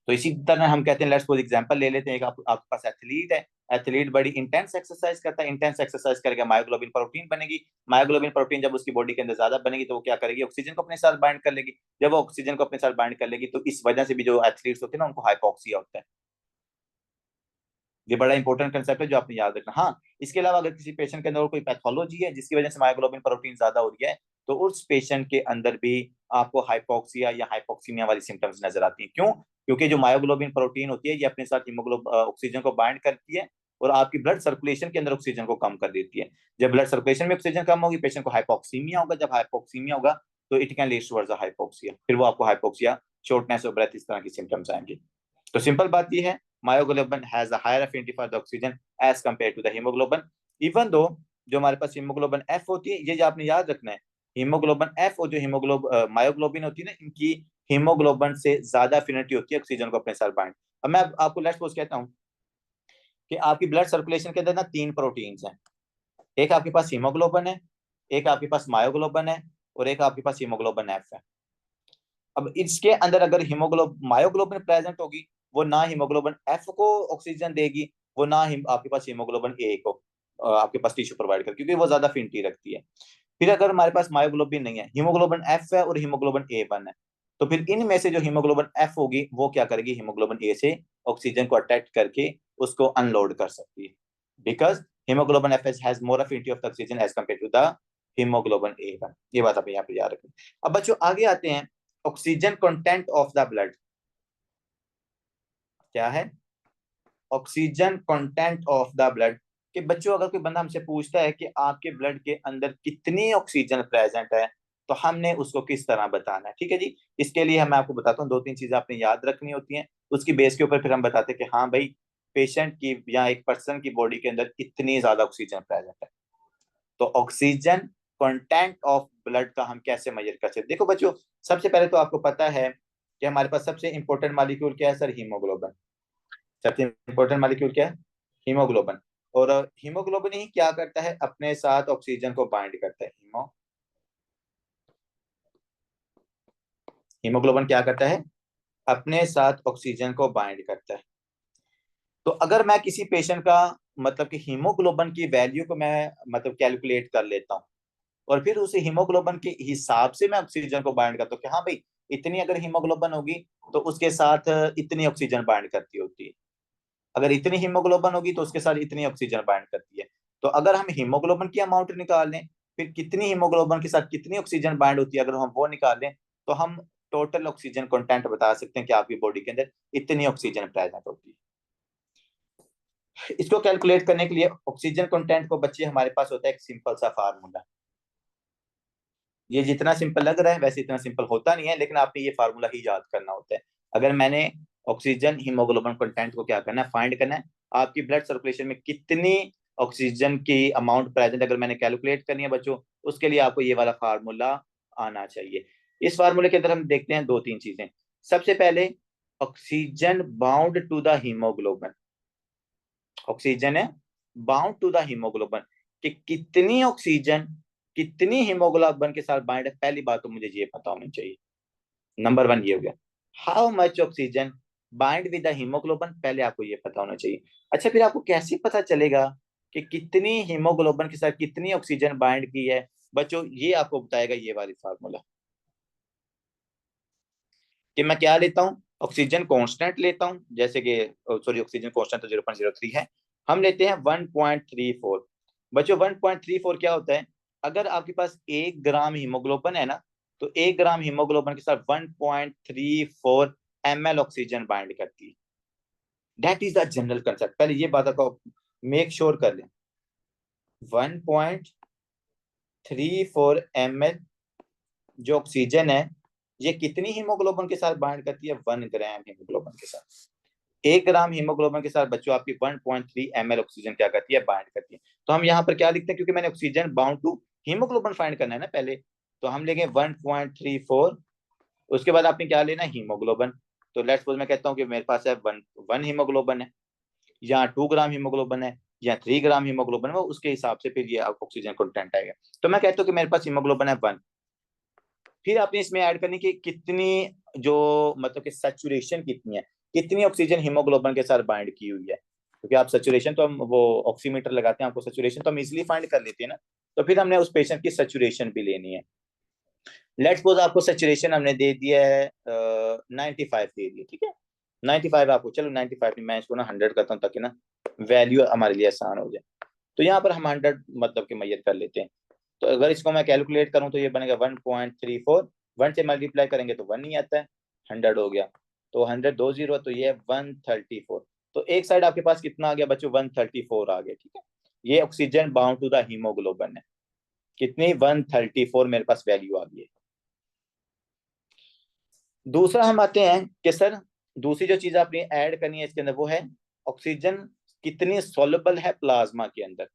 Speaker 1: तो इसी तरह हम कहते हैं, लेट्स सपोज एग्जांपल ले लेते हैं, आपके पास एथलीट है, एथलीट बड़ी इंटेंस एक्सरसाइज करता है, इंटेंस एक्सरसाइज करके मायोग्लोबिन प्रोटीन बनेगी। मायोग्लोबिन प्रोटीन जब उसकी बॉडी के अंदर ज्यादा बनेगी तो वो क्या करेगी, ऑक्सीजन को अपने साथ बाइंड कर लेगी। जब वो ऑक्सीजन को अपने साथ बाइंड कर लेगी तो इस वजह से भी जो एथलीट्स होते हैं ना, उनको हाइपोक्सिया होता है। ये बड़ा इंपॉर्टेंट कंसेप्ट है जो आपने याद रखना। हाँ, इसके अलावा अगर किसी पेशेंट के अंदर कोई पैथोलॉजी है जिसकी वजह से मायोग्लोबिन प्रोटीन ज्यादा हो रही है, तो उस पेशेंट के अंदर भी आपको हाइपोक्सिया या हाइपोक्सीमिया वाली सिम्टम्स नजर आती हैं। क्यों? क्योंकि जो मायोग्लोबिन प्रोटीन होती है ये अपने साथ ऑक्सीजन को बाइंड करती है और आपकी ब्लड सर्कुलेशन के अंदर ऑक्सीजन को कम कर देती है। जब ब्लड सर्कुलेशन में ऑक्सीजन कम होगी, पेशेंट को हाइपोक्सीमिया होगा। जब हाइपोक्सीमिया होगा तो it can lead towards hypoxia, फिर वो आपको हाइपोक्सिया, शॉर्टनेस ऑफ ब्रेथ, इस तरह की सिम्टम्स आएंगे। तो सिंपल बात ये है, myoglobin has a higher affinity for the oxygen as compare to the haemoglobin. Even though जो हमारे पास हीमोग्लोबिन एफ होती है, ये जो आपने याद रखना है, हीमोग्लोबिन एफ और जो मायोग्लोबिन होती है ना, इनकी हीमोग्लोबिन से ज्यादा अफिनिटी होती है ऑक्सीजन को अपने साथ बाइंड। अब मैं आपको लेट्स सपोज कहता हूँ कि आपकी ब्लड सर्कुलेशन के अंदर ना 3 प्रोटीन्स हैं, एक आपके पास हीमोग्लोबिन है, एक आपके पास मायोग्लोबिन है, और एक आपके पास हीमोग्लोबिन एफ है। अब इसके अंदर अगर मायोग्लोबिन प्रेजेंट होगी, वो ना हीमोग्लोबिन एफ को ऑक्सीजन देगी, वो ना आपके पास हीमोग्लोबिन ए को आपके पास टिश्यू प्रोवाइड कर, क्योंकि वो ज्यादा अफिनिटी रखती है। फिर अगर हमारे पास मायोग्लोबिन नहीं है, हीमोग्लोबिन एफ है और हीमोग्लोबिन ए वन है, तो फिर इनमें से जो हीमोग्लोबिन एफ होगी वो क्या करेगी, हीमोग्लोबिन ए से ऑक्सीजन को अटैच करके उसको अनलोड कर सकती है, because haemoglobin F has more affinity of oxygen as compare to the haemoglobin A one. ये बात आप यहाँ पे याद रखें। अब बच्चों आगे आते हैं, oxygen content of the blood क्या है, oxygen content of the blood. कि बच्चों अगर कोई बंदा हमसे पूछता है कि आपके ब्लड के अंदर कितनी ऑक्सीजन प्रेजेंट है, तो हमने उसको किस तरह बताना है। ठीक है जी, इसके लिए मैं आपको बताता हूँ, 2-3 चीजें आपने याद रखनी होती हैं, उसकी बेस के ऊपर फिर हम बताते हैं कि हाँ भाई पेशेंट की या एक पर्सन की बॉडी के अंदर कितनी ज्यादा ऑक्सीजन प्रेजेंट है। तो ऑक्सीजन कंटेंट ऑफ ब्लड का हम कैसे मेजर कर सकते हैं। देखो बच्चों, सबसे पहले तो आपको पता है कि हमारे पास सबसे इंपॉर्टेंट मॉलिक्यूल क्या है सर, हीमोग्लोबिन। सबसे इंपॉर्टेंट मॉलिक्यूल क्या है, हीमोग्लोबिन। और हीमोग्लोबिन ही क्या करता है, अपने साथ ऑक्सीजन को बाइंड करता है। हीमोग्लोबिन क्या करता है, अपने साथ ऑक्सीजन को बाइंड करता है। तो अगर मैं किसी पेशेंट का मतलब कि हीमोग्लोबिन की वैल्यू को मैं मतलब कैलकुलेट कर लेता हूँ और फिर उस हीमोग्लोबिन के हिसाब से मैं ऑक्सीजन को बाइंड करता हूँ कि हाँ भाई इतनी अगर हीमोग्लोबिन होगी तो उसके साथ इतनी ऑक्सीजन बाइंड करती होती है, अगर इतनी हीमोग्लोबिन होगी तो उसके साथ इतनी ऑक्सीजन बाइंड करती है। तो अगर हम हीमोग्लोबिन की अमाउंट निकाल लें, फिर कितनी हीमोग्लोबिन के साथ कितनी ऑक्सीजन बाइंड होती है, अगर हम वो निकाल लें तो हम टोटल ऑक्सीजन कंटेंट बता सकते हैं कि आपकी बॉडी के अंदर इतनी ऑक्सीजन प्रेजेंट होती है। इसको कैलकुलेट करने के लिए ऑक्सीजन कंटेंट को बच्चे हमारे पास होता है एक सिंपल सा फार्मूला। ये जितना सिंपल लग रहा है वैसे इतना सिंपल होता नहीं है, लेकिन आपने ये फार्मूला ही याद करना होता है। अगर मैंने ऑक्सीजन हीमोग्लोबिन कंटेंट को क्या करना है, फाइंड करना है, आपकी ब्लड सर्कुलेशन में कितनी ऑक्सीजन की अमाउंट प्रेजेंट अगर मैंने कैलकुलेट करनी है बच्चों, उसके लिए आपको ये वाला फार्मूला आना चाहिए। इस फार्मूले के अंदर हम देखते हैं दो तीन चीजें। सबसे पहले oxygen bound to the haemoglobin, oxygen है बाउंड टू द हीमोग्लोबिन, कि कितनी ऑक्सीजन कितनी हीमोग्लोबिन के साथ बाइंड है, पहली बात तो मुझे ये पता होनी चाहिए। नंबर वन ये हो गया। How much oxygen bind with the haemoglobin, पहले आपको ये पता होना चाहिए। अच्छा फिर आपको कैसे पता चलेगा कि कितनी हीमोग्लोबिन के साथ कितनी ऑक्सीजन बाइंड की है बच्चों, ये आपको बताएगा ये वाली फार्मूला। कि मैं क्या लेता हूँ, ऑक्सीजन कांस्टेंट लेता हूँ, जैसे कि सॉरी ऑक्सीजन कांस्टेंट तो 0.03 है, हम लेते हैं 1.34। बच्चों 1.34 क्या होता है, अगर आपके पास 1 ग्राम हीमोग्लोबिन है ना, तो 1 ग्राम हीमोग्लोबिन के साथ 1.34 ml ऑक्सीजन बाइंड करती है। That is the general concept, पहले ये बात को मेक श्योर कर लें। 1.34 ml जो ऑक्सीजन है, ये कितनी हीमोग्लोबिन के साथ बाइंड करती है, 1 ग्राम हीमोग्लोबिन के साथ। 1 ग्राम हीमोग्लोबिन के साथ बच्चों आपकी 1.3 ml ऑक्सीजन क्या करती है, बाइंड करती है। तो हम यहाँ पर क्या लिखते हैं, क्योंकि मैंने oxygen bound to haemoglobin find करना है ना पहले, तो हम लेंगे 1.34। उसके बाद आपने क्या लेना है, हीमोग्लोबिन। तो लेट्स सपोज मैं कहता हूँ कि मेरे पास है वन हीमोग्लोबिन है, या 2 ग्राम हीमोग्लोबिन है, या 3 ग्राम हीमोग्लोबिन है, उसके हिसाब से फिर ये ऑक्सीजन कंटेंट आएगा। तो मैं कहता हूँ कि मेरे पास हीमोग्लोबिन है 1। फिर आपने इसमें ऐड करनी कि कितनी जो मतलब कि सैचुरेशन कितनी है, कितनी ऑक्सीजन हीमोग्लोबिन के साथ बाइंड की हुई है, क्योंकि आप सैचुरेशन तो हम वो ऑक्सीमीटर लगाते हैं, आपको सैचुरेशन तो हम इजीली फाइंड कर लेते हैं ना। तो फिर हमने उस पेशेंट की सैचुरेशन भी लेनी है। लेट्स सपोज आपको सैचुरेशन हमने दे दिया है 95 दे दिया, ठीक है 95 आपको, चलो 95 नहीं, मैं इसको ना 100 करता हूँ ताकि ना वैल्यू हमारे लिए आसान हो जाए। तो यहाँ पर हम 100 मतलब कि मैयर कर लेते हैं। तो अगर इसको मैं कैलकुलेट करूं तो ये बनेगा 1.34, 1 से मल्टीप्लाई करेंगे तो 1 ही आता है, 100 हो गया। तो 100 दो जीरो, तो ये है 134। तो एक साइड आपके पास कितना आ गया बच्चों, 134 आ गया, ठीक है। ये oxygen bound to the haemoglobin है, कितनी 134 मेरे पास वैल्यू आ गई है। दूसरा हम आते हैं कि सर दूसरी जो चीज आपने ऐड करनी है इसके अंदर वो है ऑक्सीजन कितनी सोलबल है प्लाज्मा के अंदर,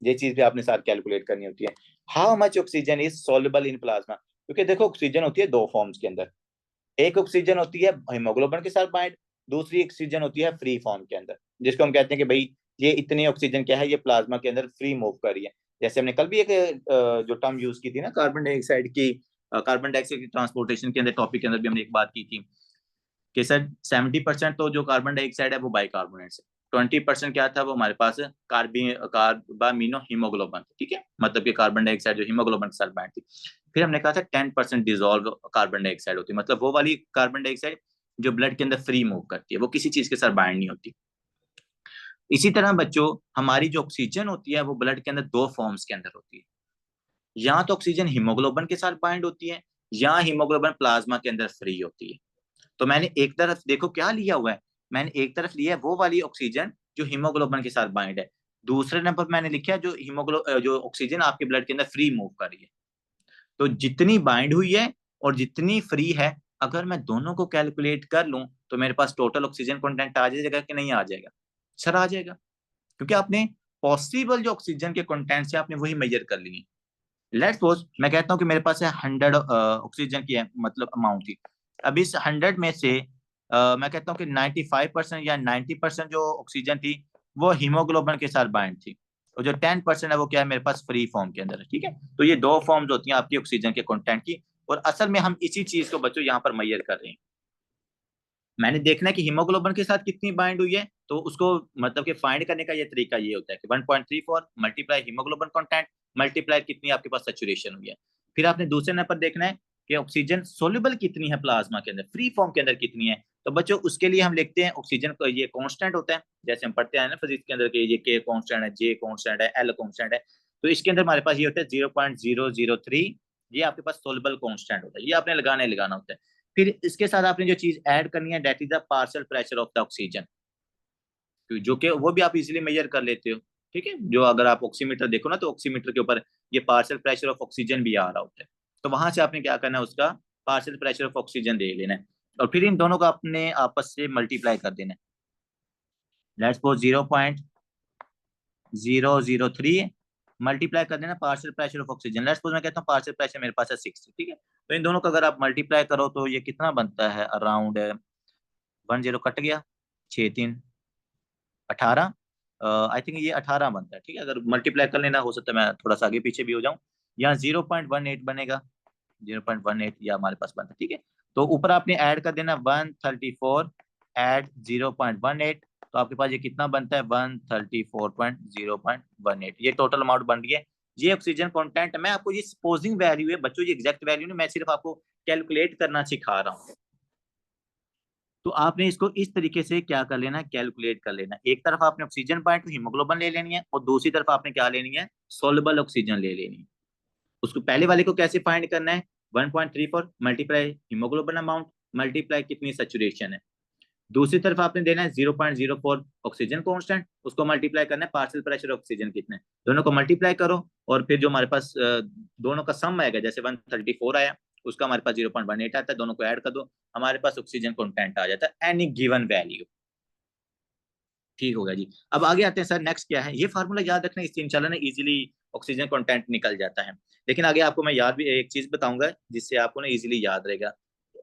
Speaker 1: ये चीज भी आपने साथ कैलकुलेट करनी होती है। How much oxygen is soluble in plasma, क्योंकि देखो ऑक्सीजन होती है दो फॉर्म्स के अंदर, एक ऑक्सीजन होती है हीमोग्लोबिन के साथ बाइंड, दूसरी ऑक्सीजन होती है फ्री फॉर्म के अंदर, जिसको हम कहते हैं कि भाई ये इतनी ऑक्सीजन क्या है, ये प्लाज्मा के अंदर फ्री मूव कर रही है। जैसे हमने कल भी एक जो टर्म यूज की थी ना, कार्बन डाइऑक्साइड की, कार्बन डाइऑक्साइड की ट्रांसपोर्टेशन के अंदर टॉपिक के अंदर भी हमने एक बात की थी कि सर 70% तो जो कार्बन डाइऑक्साइड है वो बाइकार्बोनेट से, 20% क्या था वो हमारे पास कार्बामिनो हीमोग्लोबिन, ठीक है, मतलब कि कार्बन डाइऑक्साइड जो हीमोग्लोबिन के साथ बाइंड थी। फिर हमने कहा था 10% डिजोल्व कार्बन डाइऑक्साइड होती है, मतलब वो वाली कार्बन डाइऑक्साइड जो ब्लड के अंदर फ्री मूव करती है, वो किसी चीज के साथ बाइंड नहीं होती। इसी तरह बच्चों हमारी जो ऑक्सीजन होती है वो ब्लड के अंदर दो फॉर्म्स के अंदर होती है, या तो ऑक्सीजन हीमोग्लोबिन के साथ बाइंड होती है, या हीमोग्लोबिन प्लाज्मा के अंदर फ्री होती है। तो मैंने एक तरफ देखो क्या लिया हुआ है, मैंने एक तरफ लिया है वो वाली ऑक्सीजन जो हीमोग्लोबिन के साथ बाइंड है, दूसरे नंबर मैंने लिखा है जो ऑक्सीजन आपके ब्लड के अंदर फ्री मूव कर रही है। तो जितनी बाइंड हुई है और जितनी फ्री है, अगर मैं दोनों को कैलकुलेट कर लूं तो मेरे पास टोटल ऑक्सीजन कंटेंट आ जाएगा कि नहीं आ जाएगा, सर आ जाएगा, क्योंकि आपने पॉसिबल जो ऑक्सीजन के कंटेंट से आपने वही मेजर कर लिए। लेट्स सपोज मैं कहता हूँ कि मेरे पास है 100 ऑक्सीजन की है, मतलब अमाउंट थी। अब इस 100 में से मैं कहता हूँ कि 95% या 90% जो ऑक्सीजन थी वो हीमोग्लोबिन के साथ बाइंड थी, और जो 10% है वो क्या है मेरे पास फ्री फॉर्म के अंदर है, ठीक है। तो ये दो फॉर्म्स होती हैं आपकी ऑक्सीजन के कंटेंट की, और असल में हम इसी चीज को बच्चों यहाँ पर मैयर कर रहे हैं। मैंने देखना है कि हीमोग्लोबिन के साथ कितनी बाइंड हुई है, तो उसको मतलब कि फाइंड करने का ये तरीका ये होता है कि 1.34 मल्टीप्लाई हीमोग्लोबिन कंटेंट मल्टीप्लाई कितनी आपके पास सैचुरेशन हुई है। फिर आपने दूसरे नंबर देखना है कि ऑक्सीजन सोल्यूबल कितनी है प्लाज्मा के अंदर, फ्री फॉर्म के अंदर कितनी है। तो बच्चों उसके लिए हम लिखते हैं ऑक्सीजन को, ये कांस्टेंट होता है, जैसे हम पढ़ते हैं ना फिजिक्स के अंदर कि ये के कांस्टेंट है, जे कांस्टेंट है, एल कांस्टेंट है। तो इसके अंदर हमारे पास ये होता है 0.003, ये आपके पास सोल्यूबल कांस्टेंट होता है, ये आपने लगाना होता है। फिर इसके साथ आपने जो चीज ऐड करनी है that is the partial pressure of the oxygen, जो कि वो भी आप इजीली मेजर कर लेते हो। ठीक है, जो अगर आप ऑक्सीमीटर देखो ना तो ऑक्सीमीटर के ऊपर ये पार्शियल प्रेशर ऑफ ऑक्सीजन भी आ रहा होता है। तो वहां से आपने क्या करना है, उसका पार्शियल प्रेशर ऑफ ऑक्सीजन देख लेना है और फिर इन दोनों को आपने आपस से मल्टीप्लाई कर देना है। लेट्स सपोज 0.003 मल्टीप्लाई कर देना partial pressure of oxygen. Let's suppose मैं कहता हूँ पार्शियल प्रेशर मेरे पास है 60, ठीक है। तो इन दोनों को अगर आप मल्टीप्लाई करो तो ये कितना बनता है, अराउंड 10 कट गया, 6 3 18, आई थिंक ये 18 बनता है। ठीक है, अगर मल्टीप्लाई कर लेना, हो सकता है मैं थोड़ा सा आगे पीछे भी हो जाऊं। यहाँ 0.18 बनेगा, 0.18 या हमारे पास बनता है। ठीक है, तो ऊपर आपने ऐड कर देना 134 एड 0.18, तो आपके पास ये कितना बनता है 134.0.18, ये टोटल अमाउंट बन गया है। ये ऑक्सीजन कंटेंट, मैं आपको ये सपोजिंग वैल्यू है बच्चों, ये एग्जैक्ट वैल्यू नहीं, मैं सिर्फ आपको कैलकुलेट करना सिखा रहा हूँ। तो आपने इसको इस तरीके से क्या कर लेना, कैलकुलेट कर लेना। एक तरफ आपने ऑक्सीजन पॉइंट हीमोग्लोबिन ले लेनी है और दूसरी तरफ आपने क्या लेनी है, सोलबल ऑक्सीजन ले लेनी है। उसको पहले वाले को कैसे फाइंड करना है, 1.34 मल्टीप्लाई हीमोग्लोबिन अमाउंट मल्टीप्लाई कितनी सैचुरेशन है। दूसरी तरफ आपने देना है 0.04 ऑक्सीजन कांस्टेंट, उसको मल्टीप्लाई करना है पार्शियल प्रेशर ऑक्सीजन कितने, दोनों को मल्टीप्लाई करो और फिर जो हमारे पास दोनों का सम आएगा, जैसे 134 आया उसका हमारे पास 0.18 आता है, दोनों को ऐड कर दो, हमारे पास ऑक्सीजन कंटेंट आ जाता है एनी गिवन वैल्यू। ठीक होगा जी। अब आगे आते हैं सर, नेक्स्ट क्या है, ये फार्मूला याद रखना, इससे इंशाल्लाह ना इजीली ऑक्सीजन कंटेंट निकल जाता है। लेकिन आगे आपको मैं याद भी एक चीज बताऊंगा जिससे आपको ना इजीली याद रहेगा।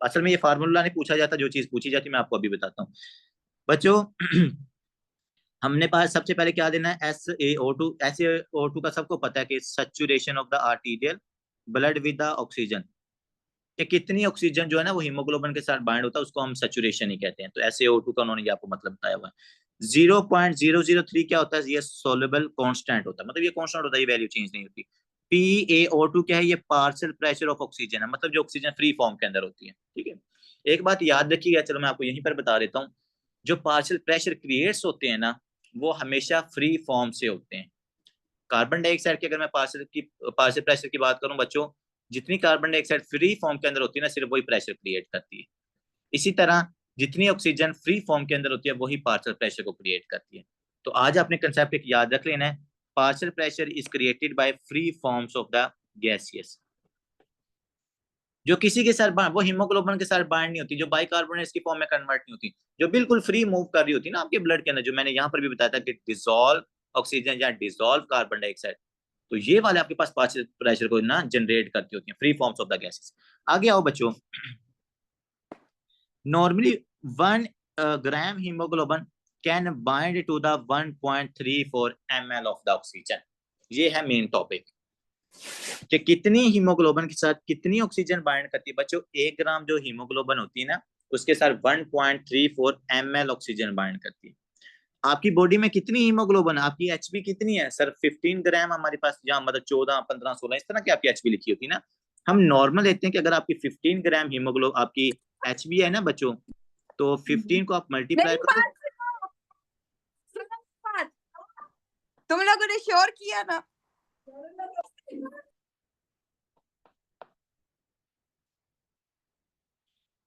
Speaker 1: असल में ये फार्मूला नहीं पूछा जाता, जो चीज पूछी जाती है मैं आपको अभी बताता हूँ बच्चों। हमने पास सबसे पहले क्या देना है, SaO2। SaO2 का सबको पता है कि saturation of the arterial blood with the oxygen, कि कितनी ऑक्सीजन जो है ना वो हीमोग्लोबिन के साथ बाइंड होता है, उसको हम सैचुरेशन ही कहते हैं। तो SaO2 का उन्होंने आपको मतलब बताया हुआ है। 0.003 क्या होता है, ये सोल्यूबल कांस्टेंट होता है, मतलब ये कांस्टेंट होता है, ये वैल्यू चेंज नहीं होती। PaO2 क्या है, ये पार्शियल प्रेशर ऑफ ऑक्सीजन है, मतलब जो ऑक्सीजन फ्री फॉर्म के अंदर होती है। ठीक है, एक बात याद रखिएगा, चलो मैं आपको यहीं पर बता देता हूँ, जो पार्शियल प्रेशर क्रिएट्स होते हैं ना वो हमेशा फ्री फॉर्म से होते हैं। कार्बन डाइऑक्साइड की अगर मैं पार्शियल प्रेशर की बात करूं बच्चों, जितनी कार्बन डाइऑक्साइड फ्री फॉर्म के अंदर होती है ना सिर्फ वही प्रेशर क्रिएट करती है। इसी तरह जितनी ऑक्सीजन फ्री फॉर्म के अंदर होती है वही पार्शियल प्रेशर को क्रिएट करती है। तो आज आपने कंसेप्ट एक याद रख लेना है, partial pressure is created by free forms of the gaseous, जो किसी के साथ वो हीमोग्लोबिन के साथ बाइंड नहीं होती, जो बाइकार्बोनेट्स की फॉर्म में कन्वर्ट नहीं होती, जो बिल्कुल फ्री मूव कर रही होती ना आपके ब्लड के अंदर, जो मैंने यहाँ पर भी बताया था कि डिसॉल्व ऑक्सीजन या डिसॉल्व कार्बन डाइऑक्साइड, तो ये वाले आपके पास पार्शियल प्रेशर को ना जनरेट करती होती है free forms of the gases. आगे आओ बच्चों, normally 1 gram haemoglobin can bind to the 1.34 ml of the oxygen. ये है मेन टॉपिक कि कितनी हीमोग्लोबिन के साथ कितनी ऑक्सीजन बाइंड करती है बच्चों। 1 ग्राम जो हीमोग्लोबिन होती है ना उसके साथ 1.34 ml ऑक्सीजन बाइंड करती है। आपकी बॉडी में कितनी हीमोग्लोबिन, आपकी एचबी कितनी है सर, 15 ग्राम हमारे पास, जहाँ मतलब 14 15 16 इस तरह की आपकी एचबी लिखी होती है ना। हम नॉर्मल लेते हैं कि अगर आपकी 15 ग्राम हीमोग्लोबिन आपकी एचबी है ना बच्चों, तो 15 को आप मल्टीप्लाई करो।
Speaker 3: तुम लोगों ने श्योर किया ना।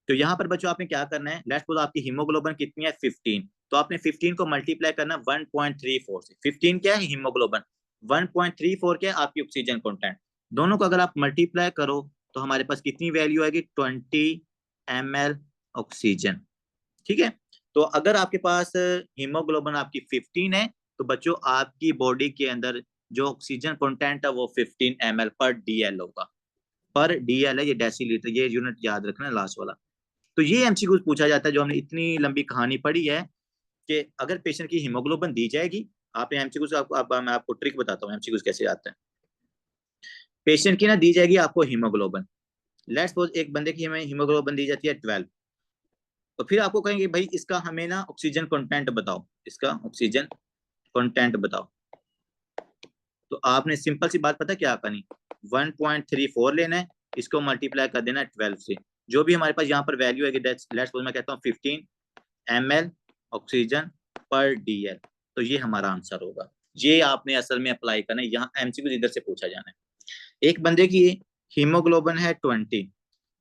Speaker 1: तो यहाँ पर बच्चों आपने क्या करना है, लेट्स सपोज आपकी हीमोग्लोबिन कितनी है 15, तो आपने 15 को मल्टीप्लाई करना 1.34 से। 15 क्या है हीमोग्लोबिन, 1.34 क्या है आपकी ऑक्सीजन कंटेंट, दोनों को अगर आप मल्टीप्लाई करो तो हमारे पास कितनी वैल्यू आएगी 20 ml ऑक्सीजन। ठीक है, तो अगर आपके पास हीमोग्लोबिन आपकी 15 है तो बच्चों आपकी बॉडी के अंदर जो ऑक्सीजन कंटेंट है वो 15 ml पर DL होगा। पर DL है ये डेसीलीटर, ये यूनिट याद रखना लास्ट वाला। तो ये एमसीक्यू पूछा जाता है, जो हमने इतनी लंबी कहानी पढ़ी है कि अगर पेशेंट की हीमोग्लोबिन दी जाएगी, आपने एमसीक्यू आपको मैं आपको ट्रिक बताता हूँ एमसीक्यू कैसे आता है। पेशेंट की ना दी जाएगी आपको हीमोग्लोबिन, लेट्स सपोज एक बंदे की हमें हीमोग्लोबिन दी जाती है 12, तो फिर आपको कहेंगे भाई इसका हमें ना ऑक्सीजन कंटेंट बताओ, इसका ऑक्सीजन कंटेंट बताओ। तो आपने सिंपल सी बात पता क्या करनी, 1.34 लेना है, इसको मल्टीप्लाई कर देना है 12 से, जो भी हमारे पास यहाँ पर वैल्यू है, लेट्स सपोज मैं कहता हूँ 15 ml ऑक्सीजन पर DL, तो ये हमारा आंसर होगा। ये आपने असल में अप्लाई करना है, यहाँ MCQ इधर से पूछा जाना है। एक बंदे की हीमोग्लोबिन है 20,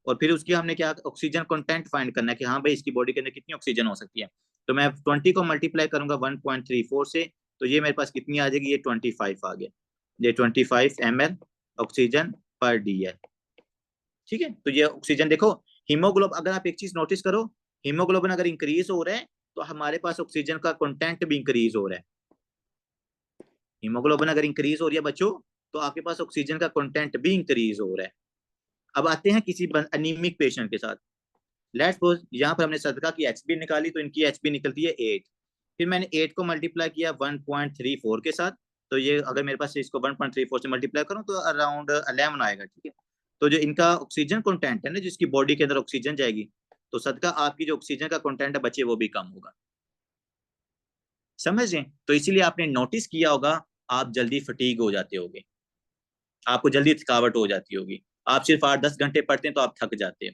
Speaker 1: और फिर उसकी हमने क्या ऑक्सीजन कंटेंट फाइंड करना है कि हाँ भाई इसकी बॉडी के अंदर कितनी ऑक्सीजन हो सकती है। तो मैं 20 को मल्टीप्लाई करूंगा 1.34 से, तो ये मेरे पास कितनी आ जाएगी, ये 25 आ गया, ये 25 ml ऑक्सीजन पर DL। ठीक है, तो ये ऑक्सीजन देखो, हीमोग्लोबिन अगर आप एक चीज नोटिस करो, हीमोग्लोबिन अगर इंक्रीज हो रहा है तो हमारे पास ऑक्सीजन का कंटेंट भी इंक्रीज हो रहा है। हीमोग्लोबिन अगर इंक्रीज हो रही है बच्चों, तो आपके पास ऑक्सीजन का कंटेंट भी इंक्रीज हो रहा है। अब आते हैं किसी अनीमिक पेशेंट के साथ, लेट्स सपोज यहाँ पर हमने सदका की HB निकाली, तो इनकी HB निकलती है 8, फिर मैंने 8 को मल्टीप्लाई किया 1.34 के साथ, तो ये अगर मेरे पास इसको 1.34 से मल्टीप्लाई करूं तो अराउंड 11 आएगा। ठीक है, तो जो इनका ऑक्सीजन कंटेंट है ना, जिसकी बॉडी के अंदर ऑक्सीजन जाएगी, तो सदका आपकी जो ऑक्सीजन का कंटेंट है बच्चे वो भी कम होगा। समझे? तो इसीलिए आपने नोटिस किया होगा आप जल्दी फटीग हो जाते होगे, आपको जल्दी थकावट हो जाती होगी, आप सिर्फ 8-10 घंटे पढ़ते हैं तो आप थक जाते हो।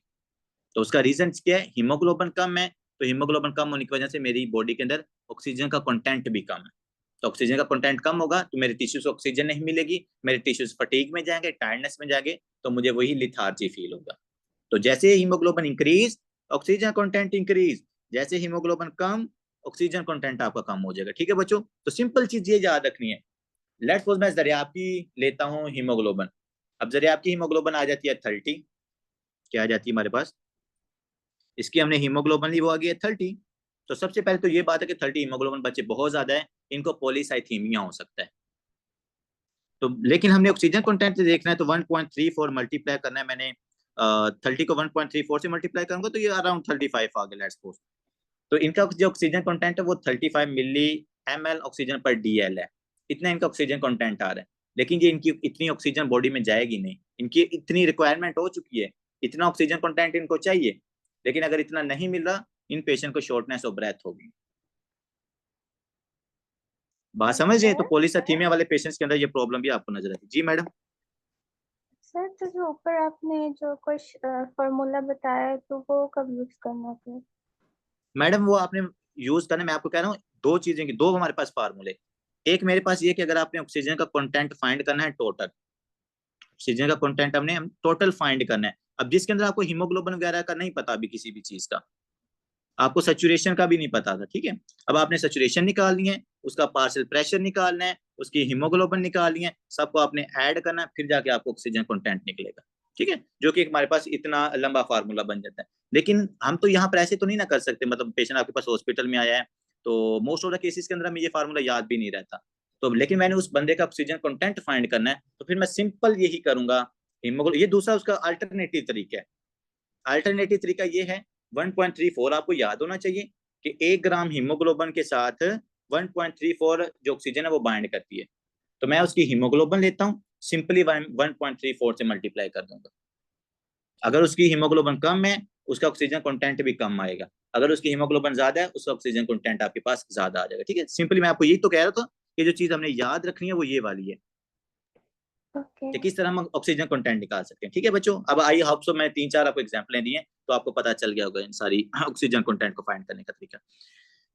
Speaker 1: तो उसका रीजन क्या है, हीमोग्लोबिन कम है, तो हीमोग्लोबिन कम होने की वजह से मेरी बॉडी के अंदर ऑक्सीजन का कंटेंट भी कम है। तो ऑक्सीजन का कंटेंट कम होगा तो मेरे टिश्यूज को ऑक्सीजन नहीं मिलेगी, मेरे टिश्यूज फटीग में जाएंगे, टायर्डनेस में जाएंगे, तो मुझे वही लिथार्जी फील होगा। तो जैसे haemoglobin increase, oxygen content increase, जैसे हीमोग्लोबिन कम, ऑक्सीजन कंटेंट आपका कम हो जाएगा। ठीक है बच्चों, तो सिंपल चीज ये याद रखनी है। लेट्स सपोज मैं दरियाफ्ती लेता हूँ हीमोग्लोबिन, अब दरियाफ्ती हीमोग्लोबिन आ जाती है 30, क्या आ जाती है हमारे पास, इसकी हमने हीमोग्लोबिन ली, वो आ गई है 30। तो सबसे पहले तो ये बात है कि 30 हीमोग्लोबिन बच्चे बहुत ज्यादा है, इनको पॉलीसाइथीमिया हो सकता है। तो लेकिन हमने ऑक्सीजन कंटेंट देखना है, तो 1.34 मल्टीप्लाई करना है मैंने, 30 को 1.34 से मल्टीप्लाई करूंगा तो ये अराउंड 35 आ गया लेट्स सपोज। तो इनका जो ऑक्सीजन कंटेंट है वो 35 मिली ml ऑक्सीजन पर DL है, इतना इनका ऑक्सीजन कंटेंट आ रहा है। लेकिन ये इनकी इतनी ऑक्सीजन बॉडी में जाएगी नहीं, इनकी इतनी रिक्वायरमेंट हो चुकी है, इतना ऑक्सीजन कंटेंट इनको चाहिए, लेकिन अगर इतना नहीं मिल रहा, इन पेशेंट को शॉर्टनेस ऑफ ब्रेथ होगी। बात समझ रहे? तो पॉलीसाइथीमिया वाले पेशेंट्स के अंदर ये प्रॉब्लम भी आपको नजर आती है। जी मैडम।
Speaker 4: सर तो जो ऊपर आपने जो कुछ फॉर्मूला बताया तो वो कब यूज करना फिर?
Speaker 1: मैडम वो आपने यूज करने, मैं आपको कह रहा हूँ दो चीजें की, दो हमारे पास फार्मूले, एक मेरे पास ये कि अगर आपने ऑक्सीजन का कंटेंट फाइंड करना है, टोटल ऑक्सीजन का कंटेंट हमने टोटल फाइंड करना है। अब जिसके अंदर आपको हीमोग्लोबिन वगैरह का नहीं पता अभी किसी भी चीज का, आपको सैचुरेशन का भी नहीं पता था, ठीक है, अब आपने सैचुरेशन निकालनी है, उसका पार्शियल प्रेशर निकालना है, उसकी हीमोग्लोबिन निकालनी है, सबको आपने ऐड करना है, फिर जाके आपको ऑक्सीजन कंटेंट निकलेगा। ठीक है, जो कि हमारे पास इतना लंबा फार्मूला बन जाता है। लेकिन हम तो यहाँ पर ऐसे तो नहीं ना कर सकते, मतलब पेशेंट आपके पास हॉस्पिटल में आया है तो मोस्ट ऑफ द केसेस के अंदर हमें ये फार्मूला याद भी नहीं रहता, तो लेकिन मैंने उस बंदे का ऑक्सीजन कंटेंट फाइंड करना है, तो फिर मैं सिंपल यही करूंगा, हीमोग्लोबिन। ये दूसरा उसका अल्टरनेटिव तरीका है। अल्टरनेटिव तरीका ये है, 1.34 आपको याद होना चाहिए कि 1 ग्राम हीमोग्लोबिन के साथ 1.34 जो ऑक्सीजन है वो बाइंड करती है। तो मैं उसकी हीमोग्लोबिन लेता हूँ, सिंपली 1.34 से मल्टीप्लाई कर दूंगा। अगर उसकी हीमोग्लोबिन कम है, उसका ऑक्सीजन कंटेंट भी कम आएगा, अगर उसकी हीमोग्लोबिन ज्यादा है, उसका ऑक्सीजन कंटेंट आपके पास ज्यादा आ जाएगा। ठीक है, सिंपली मैं आपको यही तो कह रहा था कि जो चीज हमने याद रखनी है वो ये वाली है कि किस तरह हम ऑक्सीजन कंटेंट निकाल सकते हैं। ठीक है बच्चों, अब आई होप सो मैं 3-4 आपको एग्जांपलें दी हैं तो आपको पता चल गया होगा इन सारी ऑक्सीजन कंटेंट को फाइंड करने का तरीका।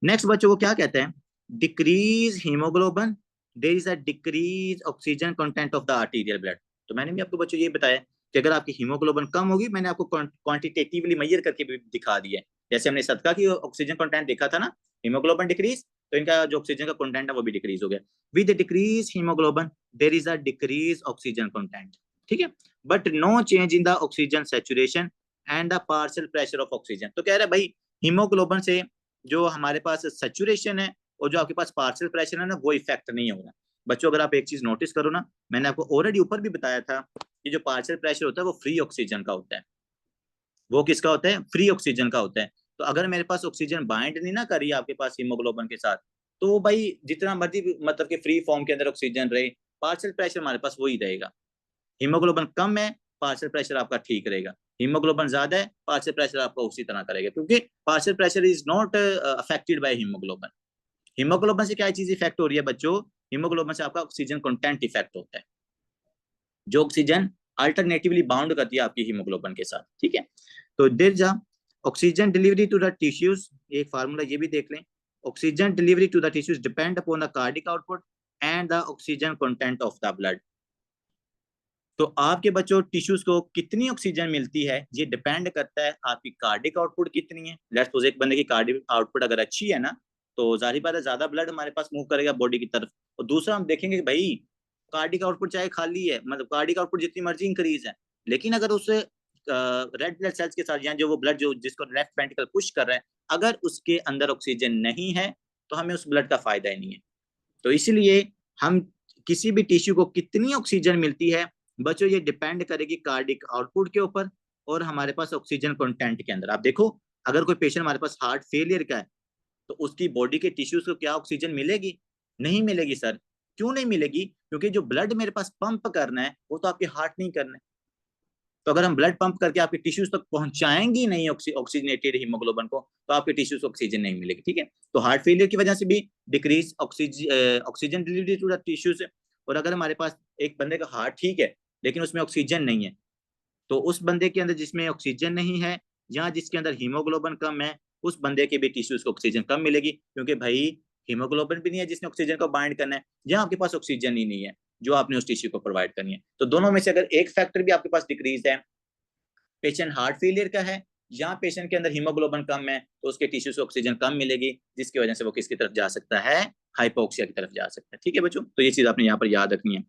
Speaker 1: नेक्स्ट बच्चों वो क्या कहते हैं, decrease haemoglobin there is a decrease oxygen content of the arterial blood. तो मैंने भी आपको बच्चों ये बताया कि अगर आपकी हीमोग्लोबिन कम होगी, मैंने आपको क्वांटिटेटिवली मेजर करके भी दिखा दिया है। जैसे हमने सदका की ऑक्सीजन कंटेंट देखा था ना, हीमोग्लोबिन डिक्रीज, तो इनका जो ऑक्सीजन का कंटेंट है वो भी डिक्रीज हो गया। With decrease haemoglobin there is a decrease oxygen content. ठीक है, but no change in the oxygen saturation and the partial pressure of oxygen. तो कह रहे हैं भाई हीमोग्लोबिन से जो हमारे पास सैचुरेशन है और जो आपके पास पार्शियल प्रेशर है ना, वो इफेक्ट नहीं होगा। बच्चों अगर आप एक चीज नोटिस करो ना, मैंने आपको ऑलरेडी ऊपर भी बताया था कि जो पार्शियल प्रेशर होता है वो फ्री ऑक्सीजन का होता है। वो किसका होता है? फ्री ऑक्सीजन का होता है। तो अगर मेरे पास ऑक्सीजन बाइंड नहीं ना करी आपके पास हीमोग्लोबिन के साथ, तो भाई जितना मर्जी मतलब कि फ्री फॉर्म के अंदर ऑक्सीजन रहे, पार्शियल प्रेशर हमारे पास वही रहेगा। हीमोग्लोबिन कम है, पार्शियल प्रेशर आपका ठीक रहेगा। हीमोग्लोबिन ज्यादा है, पार्शियल प्रेशर आपका उसी तरह करेगा, क्योंकि partial pressure is not affected by haemoglobin. Haemoglobin से क्या चीज इफेक्ट हो रही है बच्चों? हीमोग्लोबिन से आपका ऑक्सीजन कंटेंट इफेक्ट होता है, जो ऑक्सीजन अल्टरनेटिवली बाउंड करती है आपकी हीमोग्लोबिन के साथ, ठीक है। तो देयर जा oxygen delivery to the tissues, एक फार्मूला ये भी देख लें, oxygen delivery to the tissues depend upon the cardiac output and the oxygen content of the blood. तो आपके बच्चों टिश्यूज को कितनी ऑक्सीजन मिलती है ये डिपेंड करता है आपकी कार्डिक आउटपुट कितनी है। लेट्स सपोज एक बंदे की कार्डिक आउटपुट अगर अच्छी है ना, तो जाहिर बात है ज्यादा ब्लड हमारे पास मूव करेगा बॉडी की तरफ। और दूसरा हम देखेंगे कि भाई कार्डिक आउटपुट चाहे खाली है, मतलब कार्डिक आउटपुट जितनी मर्जी इंक्रीज है, लेकिन अगर उस रेड ब्लड सेल्स के साथ, या जो वो ब्लड जो जिसको लेफ्ट वेंट्रिकल पुश कर रहा है, अगर उसके अंदर ऑक्सीजन नहीं है तो हमें उस ब्लड का फायदा ही नहीं है। तो इसीलिए हम किसी भी टिश्यू को कितनी ऑक्सीजन मिलती है बच्चों, ये डिपेंड करेगी कार्डिक आउटपुट के ऊपर और हमारे पास ऑक्सीजन कंटेंट के अंदर। आप देखो अगर कोई पेशेंट हमारे पास हार्ट फेलियर का है तो उसकी बॉडी के टिश्यूज को क्या ऑक्सीजन मिलेगी? नहीं मिलेगी सर। क्यों नहीं मिलेगी? क्योंकि जो ब्लड मेरे पास पंप करना है वो तो आपके हार्ट नहीं करना है। तो अगर हम ब्लड पंप करके आपके टिश्यूज तक पहुंचाएंगे नहीं ऑक्सीजनेटेड हीमोग्लोबिन को, तो आपके टिश्यूज को ऑक्सीजन नहीं मिलेगी, ठीक है। तो हार्ट फेलियर की वजह से भी decrease oxygen delivery to the tissues. और अगर हमारे पास एक बंदे का हार्ट ठीक है लेकिन उसमें ऑक्सीजन नहीं है, तो उस बंदे के अंदर जिसमें ऑक्सीजन नहीं है या जिसके अंदर हीमोग्लोबिन कम है, उस बंदे के भी टिश्यूज को ऑक्सीजन कम मिलेगी, क्योंकि भाई हीमोग्लोबिन भी नहीं है जिसने ऑक्सीजन को बाइंड करना है, या आपके पास ऑक्सीजन ही नहीं है जो आपने उस टिश्यू को प्रोवाइड करनी है। तो दोनों में से अगर एक फैक्टर भी आपके पास डिक्रीज है, पेशेंट हार्ट फेलियर का है या पेशेंट के अंदर हीमोग्लोबिन कम है, तो उसके टिश्यू से ऑक्सीजन कम मिलेगी, जिसकी वजह से वो किसकी तरफ जा सकता है? हाइपोक्सिया की तरफ जा सकता है, ठीक है बच्चों। तो ये चीज आपने यहाँ पर याद रखनी है।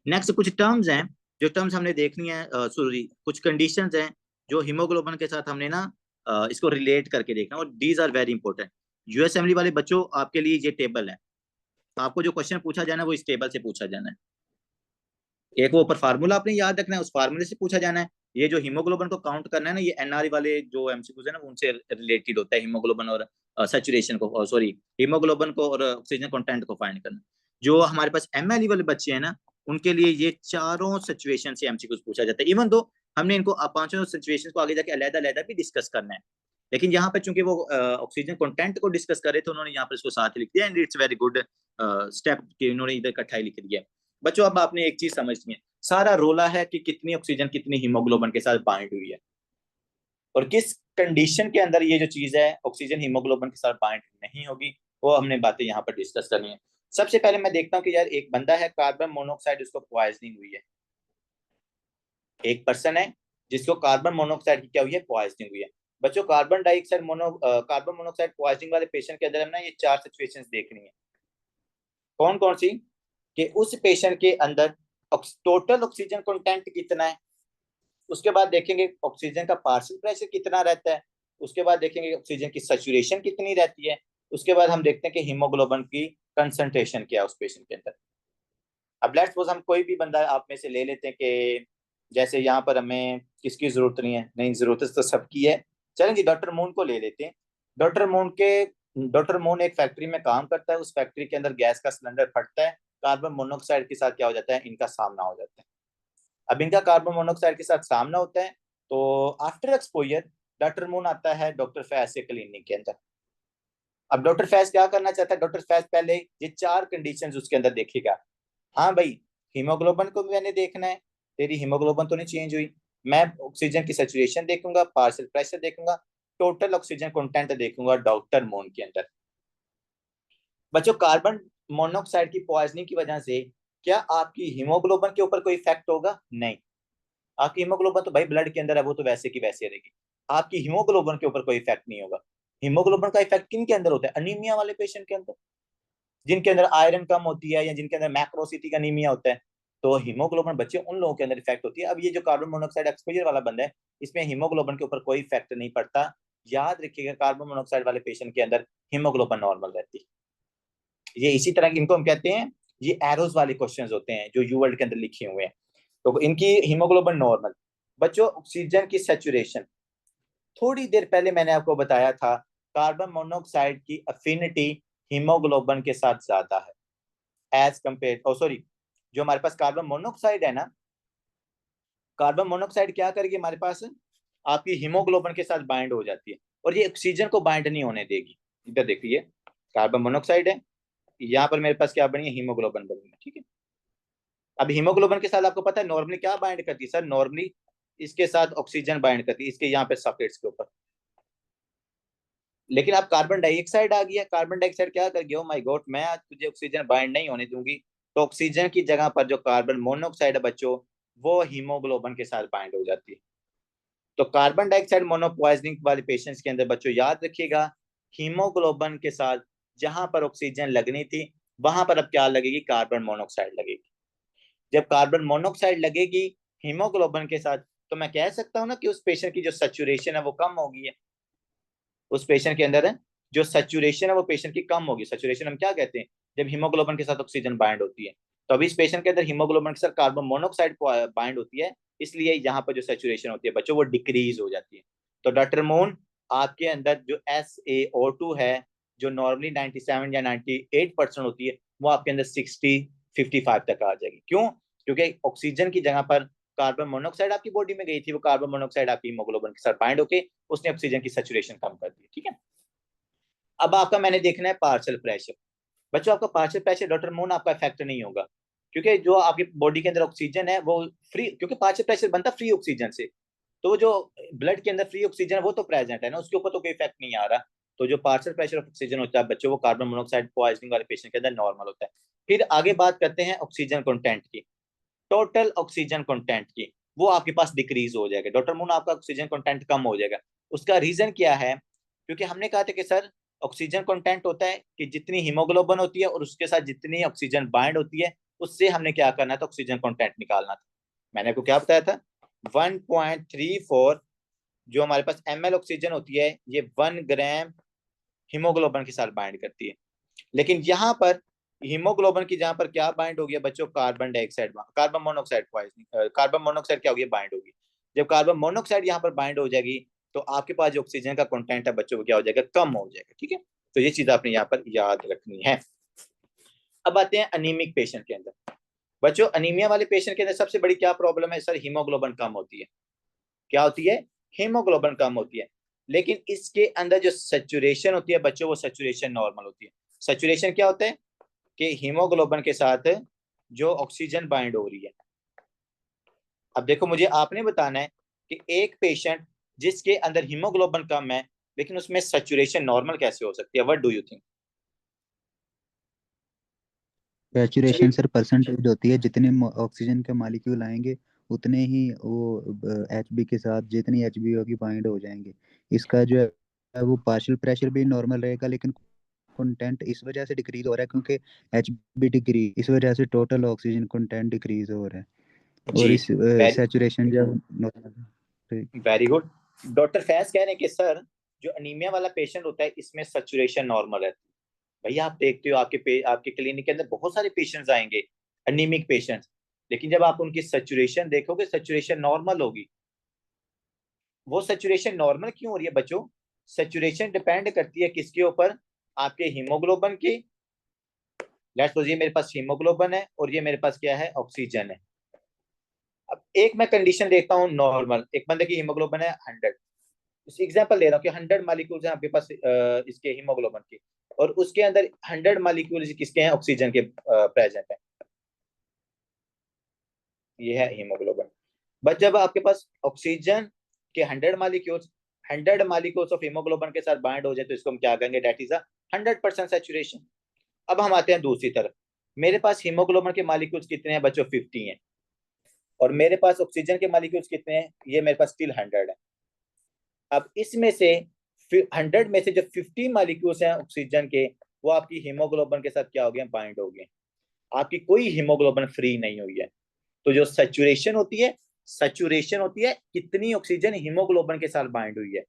Speaker 1: नेक्स्ट कुछ टर्म्स हैं जो टर्म्स हमने देखनी है, सॉरी कुछ कंडीशंस हैं जो हीमोग्लोबिन के साथ हमने ना इसको रिलेट करके देखना, और these are very important. USMLE वाले बच्चों आपके लिए ये टेबल है, आपको जो क्वेश्चन पूछा जाना है वो इस टेबल से पूछा जाना है। एक वो ऊपर फार्मूला आपने याद रखना है, उस फार्मूले से पूछा जाना है। ये जो हीमोग्लोबिन को काउंट करना है ना, ये एनआरई वाले जो एमसीक्यूज है ना उनसे रिलेटेड होता है, हीमोग्लोबिन और सैचुरेशन को, सॉरी हीमोग्लोबिन को और ऑक्सीजन कंटेंट को फाइंड करना। जो हमारे पास एमएलई वाले बच्चे हैं ना, उनके लिए ये चारों सिचुएशन से एमसीक्यूज पूछा जाता है। इवन दो हमने इनको पांचों सिचुएशन को आगे जाके अलग-अलग भी डिस्कस करना है, लेकिन यहाँ पर चूंकि वो ऑक्सीजन कंटेंट को डिस्कस कर रहे थे, उन्होंने यहाँ पर इसको साथ लिख दिया, and it's very good step कि उन्होंने इधर इकट्ठा ही लिख दिया। बच्चों अब आपने एक चीज समझनी है, सारा रोला है कि कितनी ऑक्सीजन कितनी हीमोग्लोबिन के साथ बाइंड हुई है, और किस कंडीशन के अंदर ये जो चीज है ऑक्सीजन हीमोग्लोबिन के साथ बाइंड नहीं होगी, वो हमने बातें यहाँ पर डिस्कस करनी है। सबसे पहले मैं देखता हूँ कि यार एक बंदा है कार्बन मोनोऑक्साइड, उसको पॉइजनिंग हुई है। एक पर्सन है जिसको कार्बन मोनोऑक्साइड की क्या हुई है? पॉइजनिंग हुई है। बच्चों कार्बन मोनोऑक्साइड पॉइजनिंग वाले पेशेंट के अंदर हमने ये चार सिचुएशंस देखनी है। कौन कौन सी? कि उस पेशेंट के अंदर टोटल ऑक्सीजन कंटेंट कितना है, उसके बाद देखेंगे ऑक्सीजन का पार्शियल प्रेशर कितना रहता है, उसके बाद देखेंगे ऑक्सीजन की सैचुरेशन कितनी रहती है, उसके बाद हम देखते हैं कि हीमोग्लोबिन की कंसंट्रेशन क्या है उस पेशेंट के अंदर। अब लेट्स सपोज हम कोई भी बंदा आप में से ले लेते हैं कि जैसे यहाँ पर हमें किसकी जरूरत नहीं, जरूरत तो सबकी है। चलें जी डॉक्टर मून को ले लेते हैं। डॉक्टर मून एक फैक्ट्री में काम करता है, उस फैक्ट्री के अंदर गैस का सिलेंडर फटता है, कार्बन मोनोऑक्साइड के साथ क्या हो जाता है? इनका सामना हो जाता है। अब इनका कार्बन मोनोऑक्साइड के साथ सामना होता है, तो आफ्टर एक्सपोजर डॉक्टर मून आता है डॉक्टर फैज के क्लिनिक के अंदर। अब डॉक्टर फैज क्या करना चाहता है? डॉक्टर फैज पहले ये चार कंडीशंस उसके अंदर देखेगा। हाँ भाई हीमोग्लोबिन को भी मैंने देखना है, तेरी हीमोग्लोबिन तो नहीं चेंज हुई, मैं ऑक्सीजन की सैचुरेशन देखूंगा, पार्शियल प्रेशर देखूंगा, टोटल ऑक्सीजन कंटेंट देखूंगा डॉक्टर मून के अंदर। बच्चों कार्बन मोनोऑक्साइड की पॉइजनिंग की वजह से क्या आपकी हीमोग्लोबिन के ऊपर कोई इफेक्ट होगा? नहीं। आपकी हीमोग्लोबिन तो भाई ब्लड के अंदर है, वो तो वैसे की वैसे रहेगी, आपकी हीमोग्लोबिन के ऊपर कोई इफेक्ट नहीं होगा। हीमोग्लोबिन का इफेक्ट किन के अंदर होता है? अनीमिया वाले पेशेंट के अंदर, जिनके अंदर आयरन कम होती है या जिनके अंदर मैक्रोसिटिक अनीमिया होता है, तो हीमोग्लोबिन बच्चे उन लोगों के अंदर इफेक्ट होती है। अब ये जो कार्बन मोनोऑक्साइड एक्सपोजर वाला बंदा है, इसमें हीमोग्लोबिन के ऊपर कोई इफेक्ट नहीं पड़ता। याद रखिएगा कार्बन मोनोऑक्साइड वाले पेशेंट के अंदर हीमोग्लोबिन नॉर्मल रहती है। ये इसी तरह इनको हम कहते हैं, ये एरोज वाले क्वेश्चंस होते हैं जो यू वर्ल्ड के अंदर लिखे हुए हैं, तो इनकी हीमोग्लोबिन नॉर्मल। बच्चों ऑक्सीजन की सैचुरेशन, थोड़ी देर पहले मैंने आपको बताया था कार्बन मोनोऑक्साइड की अफिनिटी हीमोग्लोबिन के साथ ज्यादा है एज कंपेयर, जो हमारे पास कार्बन मोनोऑक्साइड है ना, कार्बन मोनोऑक्साइड क्या करेगी, हमारे पास आपकी हीमोग्लोबिन के साथ बाइंड हो जाती है और ये ऑक्सीजन को बाइंड नहीं होने देगी। इधर देखिए, कार्बन मोनोऑक्साइड है, यहाँ पर मेरे पास क्या बनी है, हीमोग्लोबिन बनी है, ठीक है। अब हीमोग्लोबिन के साथ आपको पता है नॉर्मली क्या बाइंड करती है सर, नॉर्मली इसके साथ ऑक्सीजन बाइंड करती है, इसके यहाँ पे सॉकेट्स के ऊपर। लेकिन अब कार्बन डाइऑक्साइड आ गया, कार्बन डाइऑक्साइड क्या कर गया, ओ माय गॉड, मैं आज तुझे ऑक्सीजन बाइंड नहीं होने दूंगी, तो ऑक्सीजन की जगह पर जो कार्बन मोनोऑक्साइड है बच्चों, वो हीमोग्लोबिन के साथ बाइंड हो जाती है। तो कार्बन डाइऑक्साइड मोनोपॉइजनिंग वाले पेशेंट्स के अंदर बच्चों याद रखिएगा, हीमोग्लोबिन के साथ जहां पर ऑक्सीजन लगनी थी वहां पर अब क्या लगेगी, कार्बन मोनोऑक्साइड लगेगी। जब कार्बन मोनोऑक्साइड लगेगी हीमोग्लोबिन के साथ, तो मैं कह सकता हूं ना कि उस पेशेंट की जो सैचुरेशन है वो कम होगी है, उस पेशेंट के अंदर है जो सैचुरेशन है वो पेशेंट की कम होगी। सैचुरेशन हम क्या कहते हैं, जब हीमोग्लोबिन के साथ ऑक्सीजन बाइंड होती है, तो अभी इस पेशेंट के अंदर हीमोग्लोबिन के साथ कार्बन मोनोऑक्साइड बाइंड होती है, इसलिए यहाँ पर जो सैचुरेशन होती है बच्चों वो डिक्रीज हो जाती है। तो डॉक्टर मून, आपके अंदर जो SaO2 है, जो नॉर्मली 97 या 98% होती है, वो आपके अंदर 60-55 तक आ जाएगी। क्यों? क्योंकि ऑक्सीजन की जगह पर कार्बन मोनोऑक्साइड आपकी बॉडी में गई थी, वो कार्बन मोनोऑक्साइड आपकी हीमोग्लोबिन के साथ बाइंड होके उसने ऑक्सीजन की सैचुरेशन कम कर दी, ठीक है। अब आपका मैंने देखना है पार्शियल प्रेशर। बच्चों आपका पार्शियल प्रेशर डॉक्टर मून आपका इफेक्ट नहीं होगा, क्योंकि जो आपकी बॉडी के अंदर ऑक्सीजन है वो फ्री, क्योंकि पार्शियल प्रेशर बनता फ्री ऑक्सीजन से, तो जो ब्लड के अंदर फ्री ऑक्सीजन है वो तो प्रेजेंट है ना, उसके ऊपर तो कोई इफेक्ट नहीं आ रहा। तो जो पार्शियल प्रेशर ऑफ ऑक्सीजन होता है बच्चों, वो कार्बन मोनोऑक्साइड पॉइजनिंग वाले पेशेंट के अंदर नॉर्मल होता है। फिर आगे बात करते हैं ऑक्सीजन कंटेंट की, टोटल ऑक्सीजन कंटेंट की, वो आपके पास डिक्रीज हो जाएगा। डॉक्टर मून आपका ऑक्सीजन कंटेंट कम हो जाएगा, उसका रीजन क्या है, क्योंकि हमने कहा था कि सर ऑक्सीजन कंटेंट होता है कि जितनी हीमोग्लोबिन होती है और उसके साथ जितनी ऑक्सीजन बाइंड होती है, उससे हमने क्या करना था, ऑक्सीजन कंटेंट निकालना था। मैंने आपको क्या बताया था, 1.34 जो हमारे पास ml ऑक्सीजन होती है, ये 1 ग्राम हीमोग्लोबिन के साथ बाइंड करती है। लेकिन यहाँ पर हीमोग्लोबिन की जहां पर क्या बाइंड हो गया बच्चों, carbon dioxide, carbon monoxide poisoning, carbon monoxide क्या होगी, बाइंड होगी। जब कार्बन मोनोऑक्साइड यहाँ पर बाइंड हो जाएगी, तो आपके पास जो ऑक्सीजन का कंटेंट है बच्चों वो क्या हो जाएगा, कम हो जाएगा, ठीक है। तो ये चीज आपने यहाँ पर याद रखनी है। अब आते हैं अनीमिक पेशेंट के अंदर। बच्चों अनीमिया वाले पेशेंट के अंदर सबसे बड़ी क्या प्रॉब्लम है सर, हीमोग्लोबिन कम होती है। क्या होती है, हीमोग्लोबिन कम होती है। लेकिन इसके अंदर जो सैचुरेशन होती है बच्चों, वो सैचुरेशन नॉर्मल होती है। सैचुरेशन क्या होता है कि हीमोग्लोबिन के साथ जो ऑक्सीजन बाइंड हो रही है। अब देखो, मुझे आपने बताना है कि एक पेशेंट जिसके अंदर हीमोग्लोबिन कम है लेकिन उसमें सैचुरेशन नॉर्मल कैसे हो सकती है, what do you think.
Speaker 5: Saturation sir percentage होती है, जितने ऑक्सीजन के मॉलिक्यूल आएंगे उतने ही वो HB के साथ जितनी HB होगी बाइंड हो जाएंगे। इसका जो है वो पार्शियल प्रेशर भी नॉर्मल रहेगा, लेकिन कंटेंट इस वजह से डिक्रीज हो रहा है क्योंकि HB डिक्रीज, इस वजह से टोटल ऑक्सीजन कंटेंट डिक्रीज हो रहा है और
Speaker 1: जी,
Speaker 5: इस सैचुरेशन जब normal.
Speaker 1: Very good. Doctor Faiz कह रहे हैं कि सर जो अनीमिया वाला पेशेंट होता है इसमें सैचुरेशन नॉर्मल रहती है। भैया आप देखते हो आपके क्लिनिक के अंदर बहुत सारे पेशेंट्स आएंगे अनीमिक पेशेंट्स, लेकिन जब आप उनकी सैचुरेशन देखोगे सैचुरेशन नॉर्मल होगी। वो सैचुरेशन नॉर्मल क्यों हो रही है बच्चों, सैचुरेशन डिपेंड करती है किसके ऊपर, आपके हीमोग्लोबिन की। लेट्स सपोज ये मेरे पास हीमोग्लोबिन है और ये मेरे पास क्या है, ऑक्सीजन है। अब एक मैं कंडीशन देखता हूँ नॉर्मल, एक बंदे की हीमोग्लोबिन है 100, एग्जांपल दे रहा हूँ कि 100 मालिक्यूल्स हैं आपके पास इसके हीमोग्लोबिन के, और उसके अंदर 100 मालिक्यूल्स किसके हैं, ऑक्सीजन के प्रेजेंट है। ये है हीमोग्लोबिन। बट जब आपके पास ऑक्सीजन के 100 मालिक्यूल्स ऑफ हीमोग्लोबिन के साथ बाइंड हो जाए तो इसको हम क्या कहेंगे, दैट इज अ 100% सैचुरेशन। अब हम आते हैं दूसरी तरफ, मेरे पास हीमोग्लोबिन के मालिक्यूल्स कितने हैं बच्चों, 50 हैं, और मेरे पास ऑक्सीजन के मालिक्यूल्स कितने हैं, ये मेरे पास स्टिल 100 है। अब इसमें से 100 में से जो 50 मालिक्यूल्स हैं ऑक्सीजन के, वो आपकी हीमोग्लोबिन के साथ क्या हो गए, बाइंड हो गए। आपकी कोई हीमोग्लोबिन फ्री नहीं हुई है। तो जो सैचुरेशन होती है कितनी ऑक्सीजन हीमोग्लोबिन के साथ बाइंड हुई है।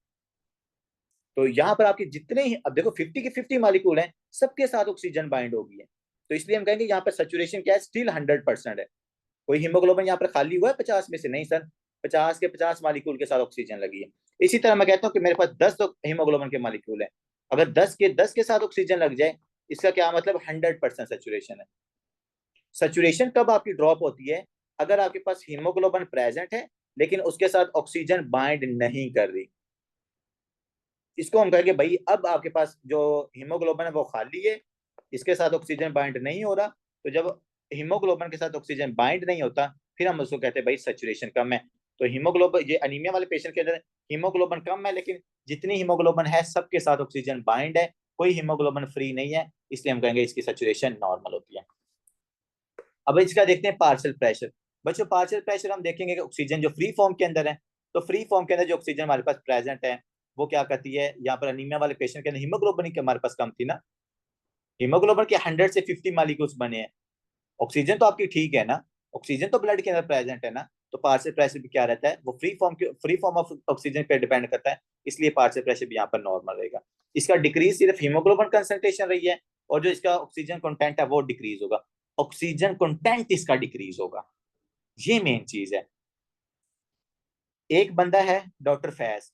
Speaker 1: तो यहाँ पर आपके जितने ही, अब देखो 50 के 50 मालिक्यूल हैं, सबके साथ ऑक्सीजन बाइंड हो गई है, तो इसलिए हम कहेंगे यहाँ पर सैचुरेशन क्या है, स्टिल 100% है। कोई हीमोग्लोबिन यहाँ पर खाली हुआ है 50 में से, नहीं सर, 50 के 50 मालिक्यूल के साथ ऑक्सीजन लगी है। इसी तरह मैं कहता हूँ कि मेरे पास 10 हीमोग्लोबिन के मालिक्यूल है, अगर 10 के साथ ऑक्सीजन लग जाए, इसका क्या मतलब, 100% सैचुरेशन है। सैचुरेशन कब आपकी ड्रॉप होती है, अगर आपके पास हीमोग्लोबिन प्रेजेंट है लेकिन उसके साथ ऑक्सीजन बाइंड नहीं कर रही, इसको हम कहेंगे भाई अब आपके पास जो हीमोग्लोबिन है वो खाली है, इसके साथ ऑक्सीजन बाइंड नहीं हो रहा। तो जब हीमोग्लोबिन के साथ ऑक्सीजन बाइंड नहीं होता फिर हम उसको कहते हैं भाई सैचुरेशन कम है। तो हीमोग्लोबिन, ये अनीमिया वाले पेशेंट के अंदर हीमोग्लोबिन कम है, लेकिन जितनी हीमोग्लोबिन है सबके साथ ऑक्सीजन बाइंड है, कोई हीमोग्लोबिन फ्री नहीं है, इसलिए हम कहेंगे इसकी सैचुरेशन नॉर्मल होती है। अब इसका देखते हैं पार्शियल प्रेशर। बच्चों पार्शियल प्रेशर हम देखेंगे कि ऑक्सीजन जो फ्री फॉर्म के अंदर है, तो फ्री फॉर्म के अंदर जो ऑक्सीजन हमारे पास प्रेजेंट है वो क्या करती है, यहाँ पर अनीमिया वाले पेशेंट के अंदर हीमोग्लोबिन की हमारे पास कम थी ना, हीमोग्लोबिन के 100 से 50 मालिक्यूल्स बने हैं, ऑक्सीजन तो आपकी ठीक है ना, ऑक्सीजन तो ब्लड के अंदर प्रेजेंट है ना, तो पार्शियल प्रेशर भी क्या रहता है, वो फ्री फॉर्म ऑफ ऑक्सीजन पे डिपेंड करता है, इसलिए पार्शियल प्रेशर भी यहाँ पर नॉर्मल रहेगा। इसका डिक्रीज सिर्फ हीमोग्लोबिन कंसंट्रेशन रही है, और जो इसका ऑक्सीजन कंटेंट है वो डिक्रीज होगा, ऑक्सीजन कंटेंट इसका डिक्रीज होगा, ये मेन चीज है। एक बंदा है डॉक्टर फैज,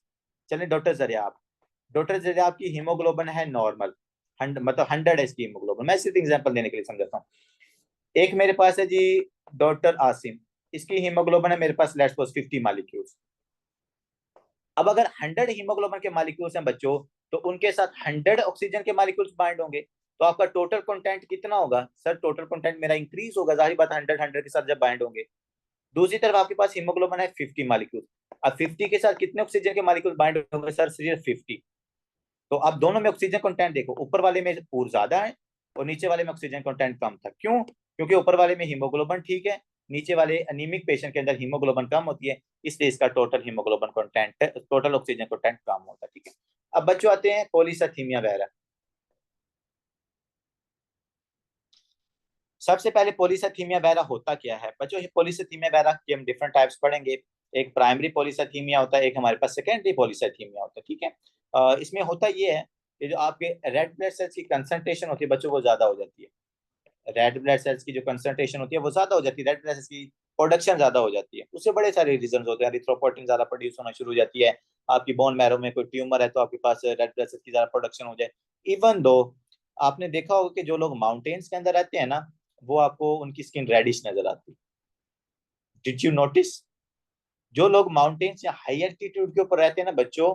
Speaker 1: चले डॉक्टर जरियाब की हीमोग्लोबिन है नॉर्मल, मतलब 100 है इसकी हीमोग्लोबिन, मैं सिर्फ एग्जांपल देने के लिए समझाता हूँ। एक मेरे पास है जी डॉक्टर आसिम, इसकी हीमोग्लोबिन है मेरे पास लेट्स सपोज 50 मालिक्यूल्स। अब अगर 100 हीमोग्लोबिन के मालिक्यूल्स हैं बच्चों, तो उनके साथ 100 ऑक्सीजन के मालिक्यूल्स बाइंड होंगे, तो आपका टोटल कंटेंट कितना होगा, सर टोटल कंटेंट मेरा इंक्रीज होगा, जाहिर बात 100 के साथ जब बाइंड होंगे। दूसरी तरफ आपके पास हीमोग्लोबिन है 50 मालिक्यूल, अब 50 के साथ कितने ऑक्सीजन के मालिक्यूल बाइंड होंगे सर, सिर्फ 50। तो अब दोनों में ऑक्सीजन कंटेंट देखो, ऊपर वाले में और ज्यादा है और नीचे वाले में ऑक्सीजन कंटेंट कम था, क्यों, क्योंकि ऊपर वाले में हीमोग्लोबिन ठीक है, नीचे वाले अनीमिक पेशेंट के अंदर हीमोग्लोबिन कम होती है, इसलिए इसका total haemoglobin content, total oxygen content कम होता है, ठीक है। अब बच्चों आते हैं पॉलीसाइथेमिया वेरा। सबसे पहले पॉलीसाइथेमिया वेरा होता क्या है बच्चों, पॉलीसाइथेमिया वेरा के हम डिफरेंट टाइप्स पढ़ेंगे, एक प्राइमरी पॉलीसाइथेमिया होता है, एक हमारे पास सेकेंडरी पॉलीसाइथेमिया होता है, ठीक है। इसमें होता ये है कि जो आपके रेड ब्लड सेल्स की कंसंट्रेशन होती है बच्चों वो ज्यादा हो जाती है, रेड ब्लड सेल्स की जो कंसंट्रेशन होती है वो ज्यादा हो जाती है, रेड ब्लड सेल्स की प्रोडक्शन ज्यादा हो जाती है, उससे बड़े सारे रीजन होते हैं, एरिथ्रोपोइटिन ज्यादा प्रोड्यूस होना शुरू हो जाती है, आपकी बोन मैरो में कोई ट्यूमर है तो आपके पास रेड ब्लड सेल्स की ज्यादा प्रोडक्शन हो जाए। इवन दो आपने देखा होगा कि जो लोग माउंटेन्स के अंदर रहते हैं ना, वो आपको उनकी स्किन रेडिश नजर आती है, डिड यू नोटिस, जो लोग माउंटेन्स या हाई एल्टीट्यूड के ऊपर रहते हैं ना बच्चों,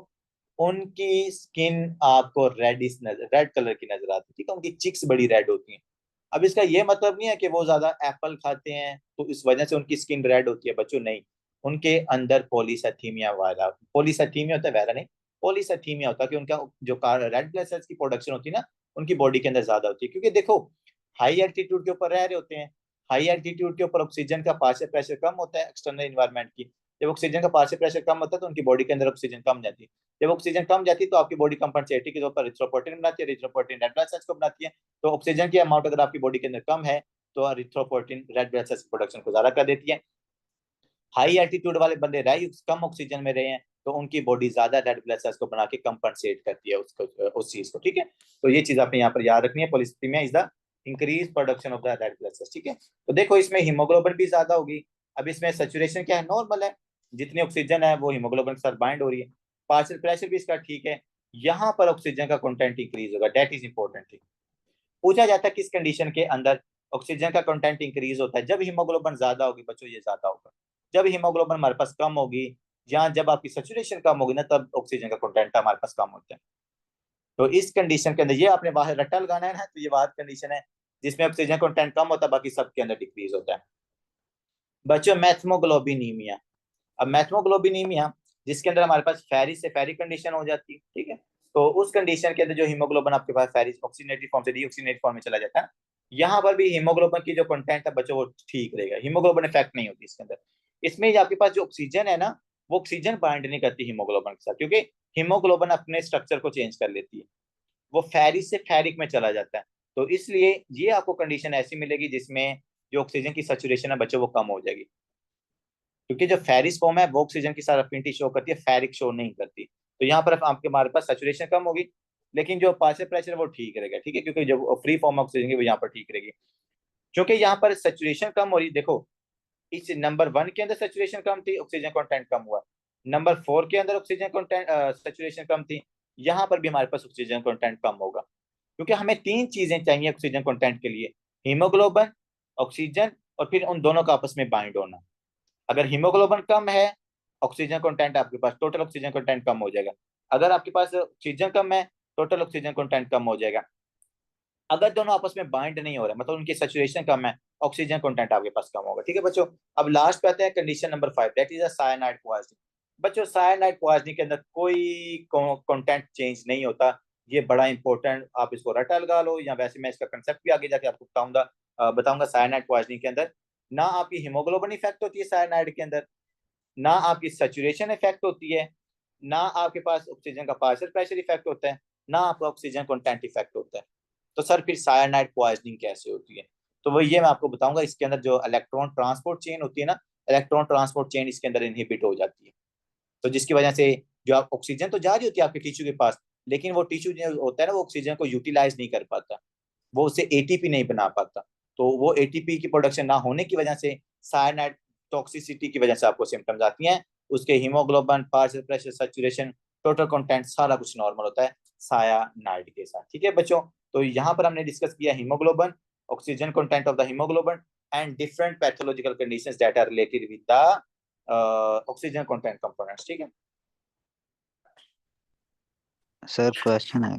Speaker 1: उनकी स्किन आपको रेडिश नजर, रेड कलर की नजर आती है, ठीक है, उनकी चिक्स बड़ी रेड होती हैं। अब इसका ये मतलब नहीं है कि वो ज्यादा एप्पल खाते हैं तो इस वजह से उनकी स्किन रेड होती है बच्चों, नहीं, उनके अंदर पॉलीसाइथेमिया वाला, पॉलीसाइथेमिया होता है वेरा नहीं, पॉलीसाइथेमिया होता है कि उनका जो रेड ब्लड सेल्स की प्रोडक्शन होती है ना उनकी बॉडी के अंदर ज्यादा होती है, क्योंकि देखो हाई एल्टीट्यूड के ऊपर रह रहे होते हैं, हाई एल्टीट्यूड के ऊपर ऑक्सीजन का पार्शियल प्रेशर कम होता है एक्सटर्नल इन्वायरमेंट की, जब ऑक्सीजन का पार्शियल प्रेशर कम होता है तो उनकी बॉडी के अंदर ऑक्सीजन कम जाती है, जब ऑक्सीजन कम जाती है तो आपकी बॉडी कंपनसेटरी के तौर पर एरिथ्रोपोइटिन बनाती है, एरिथ्रोपोइटिन रेड ब्लड सेल्स को बनाती है, तो ऑक्सीजन की अमाउंट अगर आपकी बॉडी के अंदर कम है तो erythropoietin red blood sales production को ज्यादा कर देती है। हाई एल्टीट्यूड वाले बंदे रहे कम ऑक्सीजन में रहे हैं तो उनकी बॉडी ज्यादा रेड ब्लड सेल्स को बना के कंपनसेट करती है उसको, उस चीज को, ठीक है। तो ये चीज आपने यहाँ पर याद रखनी है, polycythaemia is the increase production of the red blood sales, ठीक है। तो देखो इसमें हीमोग्लोबिन भी ज्यादा होगी, अब इसमें सैचुरेशन क्या है, नॉर्मल है, जितनी ऑक्सीजन है वो हीमोग्लोबिन के साथ बाइंड हो रही है, पार्शियल प्रेशर भी इसका ठीक है, यहाँ पर ऑक्सीजन का कंटेंट इंक्रीज होगा, दैट इज इंपॉर्टेंट थिंग। पूछा जाता है किस कंडीशन के अंदर ऑक्सीजन का कंटेंट इंक्रीज होता है, जब हीमोग्लोबिन ज्यादा होगी बच्चों, ये ज्यादा होगा, जब हीमोग्लोबिन हमारे पास कम होगी या जब आपकी सैचुरेशन कम होगी ना तब ऑक्सीजन का कंटेंट हमारे पास कम होता है। तो इस कंडीशन के अंदर ये आपने बाहर रट्टा लगाना है ना, तो ये बाहर कंडीशन है जिसमें ऑक्सीजन कंटेंट कम होता है, बाकी सबके अंदर डिक्रीज होता है। बच्चों मैथमोग्लोबिनीमिया, अब मैथमोग्लोबिनीमिया जिसके अंदर हमारे पास फेरिस से फेरिक कंडीशन हो जाती है, ठीक है, तो उस कंडीशन के अंदर जो हीमोग्लोबिन आपके पास फेरिस ऑक्सीनेटेड फॉर्म से डीऑक्सीनेटेड फॉर्म में चला जाता है, यहाँ पर भी हीमोग्लोबिन की जो कंटेंट है बच्चों वो ठीक रहेगा, हीमोग्लोबिन इफेक्ट नहीं होती इसके अंदर। इसमें आपके पास जो ऑक्सीजन है ना वो ऑक्सीजन बाइंड नहीं करती हीमोग्लोबिन के साथ, क्योंकि हीमोग्लोबिन अपने स्ट्रक्चर को चेंज कर लेती है, वो फेरिस से फेरिक में चला जाता है, तो इसलिए ये आपको कंडीशन ऐसी मिलेगी जिसमें जो ऑक्सीजन की सैचुरेशन है बच्चों वो कम हो जाएगी, क्योंकि जो फेरिस फॉर्म है वो ऑक्सीजन की साथ अफिनिटी शो करती है, फेरिक शो नहीं करती, तो यहाँ पर आपके हमारे पास सैचुरेशन कम होगी लेकिन जो पार्शियल प्रेशर वो ठीक रहेगा, ठीक है, क्योंकि जो फ्री फॉर्म ऑक्सीजन की वो यहाँ पर ठीक रहेगी, क्योंकि यहाँ पर सैचुरेशन कम हो रही, देखो इस नंबर 1 के अंदर सैचुरेशन कम थी, ऑक्सीजन कंटेंट कम हुआ, नंबर 4 के अंदर ऑक्सीजन कंटेंट सैचुरेशन कम थी, यहाँ पर भी हमारे पास ऑक्सीजन कंटेंट कम होगा, क्योंकि हमें 3 चीजें चाहिए ऑक्सीजन कंटेंट के लिए, हीमोग्लोबिन, ऑक्सीजन और फिर उन दोनों का आपस में बाइंड होना। अगर हीमोग्लोबिन कम है ऑक्सीजन कंटेंट आपके पास, टोटल ऑक्सीजन कंटेंट कम हो जाएगा। अगर आपके पास ऑक्सीजन कम है, टोटल ऑक्सीजन कंटेंट कम हो जाएगा। अगर दोनों आपस में बाइंड नहीं हो रहे, मतलब उनकी सैचुरेशन कम है, ऑक्सीजन कंटेंट आपके पास कम होगा। ठीक है बच्चों, अब लास्ट पे आते हैं condition number 5, that is a cyanide poisoning. बच्चों साइनाइड पॉइजनिंग के अंदर कोई कंटेंट चेंज नहीं होता, ये बड़ा इंपॉर्टेंट, आप इसको रटा लगा लो, या वैसे मैं इसका कंसेप्ट भी आगे जाके आपको बताऊंगा। साइनाइड पॉइजनिंग के अंदर ना आपकी हीमोग्लोबिन इफेक्ट होती है साइनाइड के अंदर, ना आपकी सैचुरेशन इफेक्ट होती है, ना आपके पास ऑक्सीजन का पार्शियल प्रेशर इफेक्ट होता है, ना आपका ऑक्सीजन कंटेंट इफेक्ट होता है। तो सर फिर साइनाइड पॉइजनिंग कैसे होती है? तो वो ये मैं आपको बताऊंगा। इसके अंदर जो इलेक्ट्रॉन ट्रांसपोर्ट चेन होती है ना, इलेक्ट्रॉन ट्रांसपोर्ट चेन इसके अंदर इनहिबिट हो जाती है। तो जिसकी वजह से जो आप ऑक्सीजन तो जा रही होती है आपके टिश्यू के पास, लेकिन वो टिश्यू जो होता है ना, वो ऑक्सीजन को यूटिलाइज नहीं कर पाता, वो उससे एटीपी नहीं बना पाता। तो वो एटीपी की प्रोडक्शन ना होने की वजह से साइनाइड टॉक्सिसिटी की वजह से आपको सिम्टम्स आती हैं। उसके haemoglobin, partial pressure, saturation, total content सारा कुछ नॉर्मल होता है सायानाइड के साथ। ठीक है बच्चों, तो यहाँ पर हमने डिस्कस किया haemoglobin, oxygen content of the haemoglobin and different pathological conditions that are related with the oxygen content components. ठीक है
Speaker 5: सर क्वेश्चन है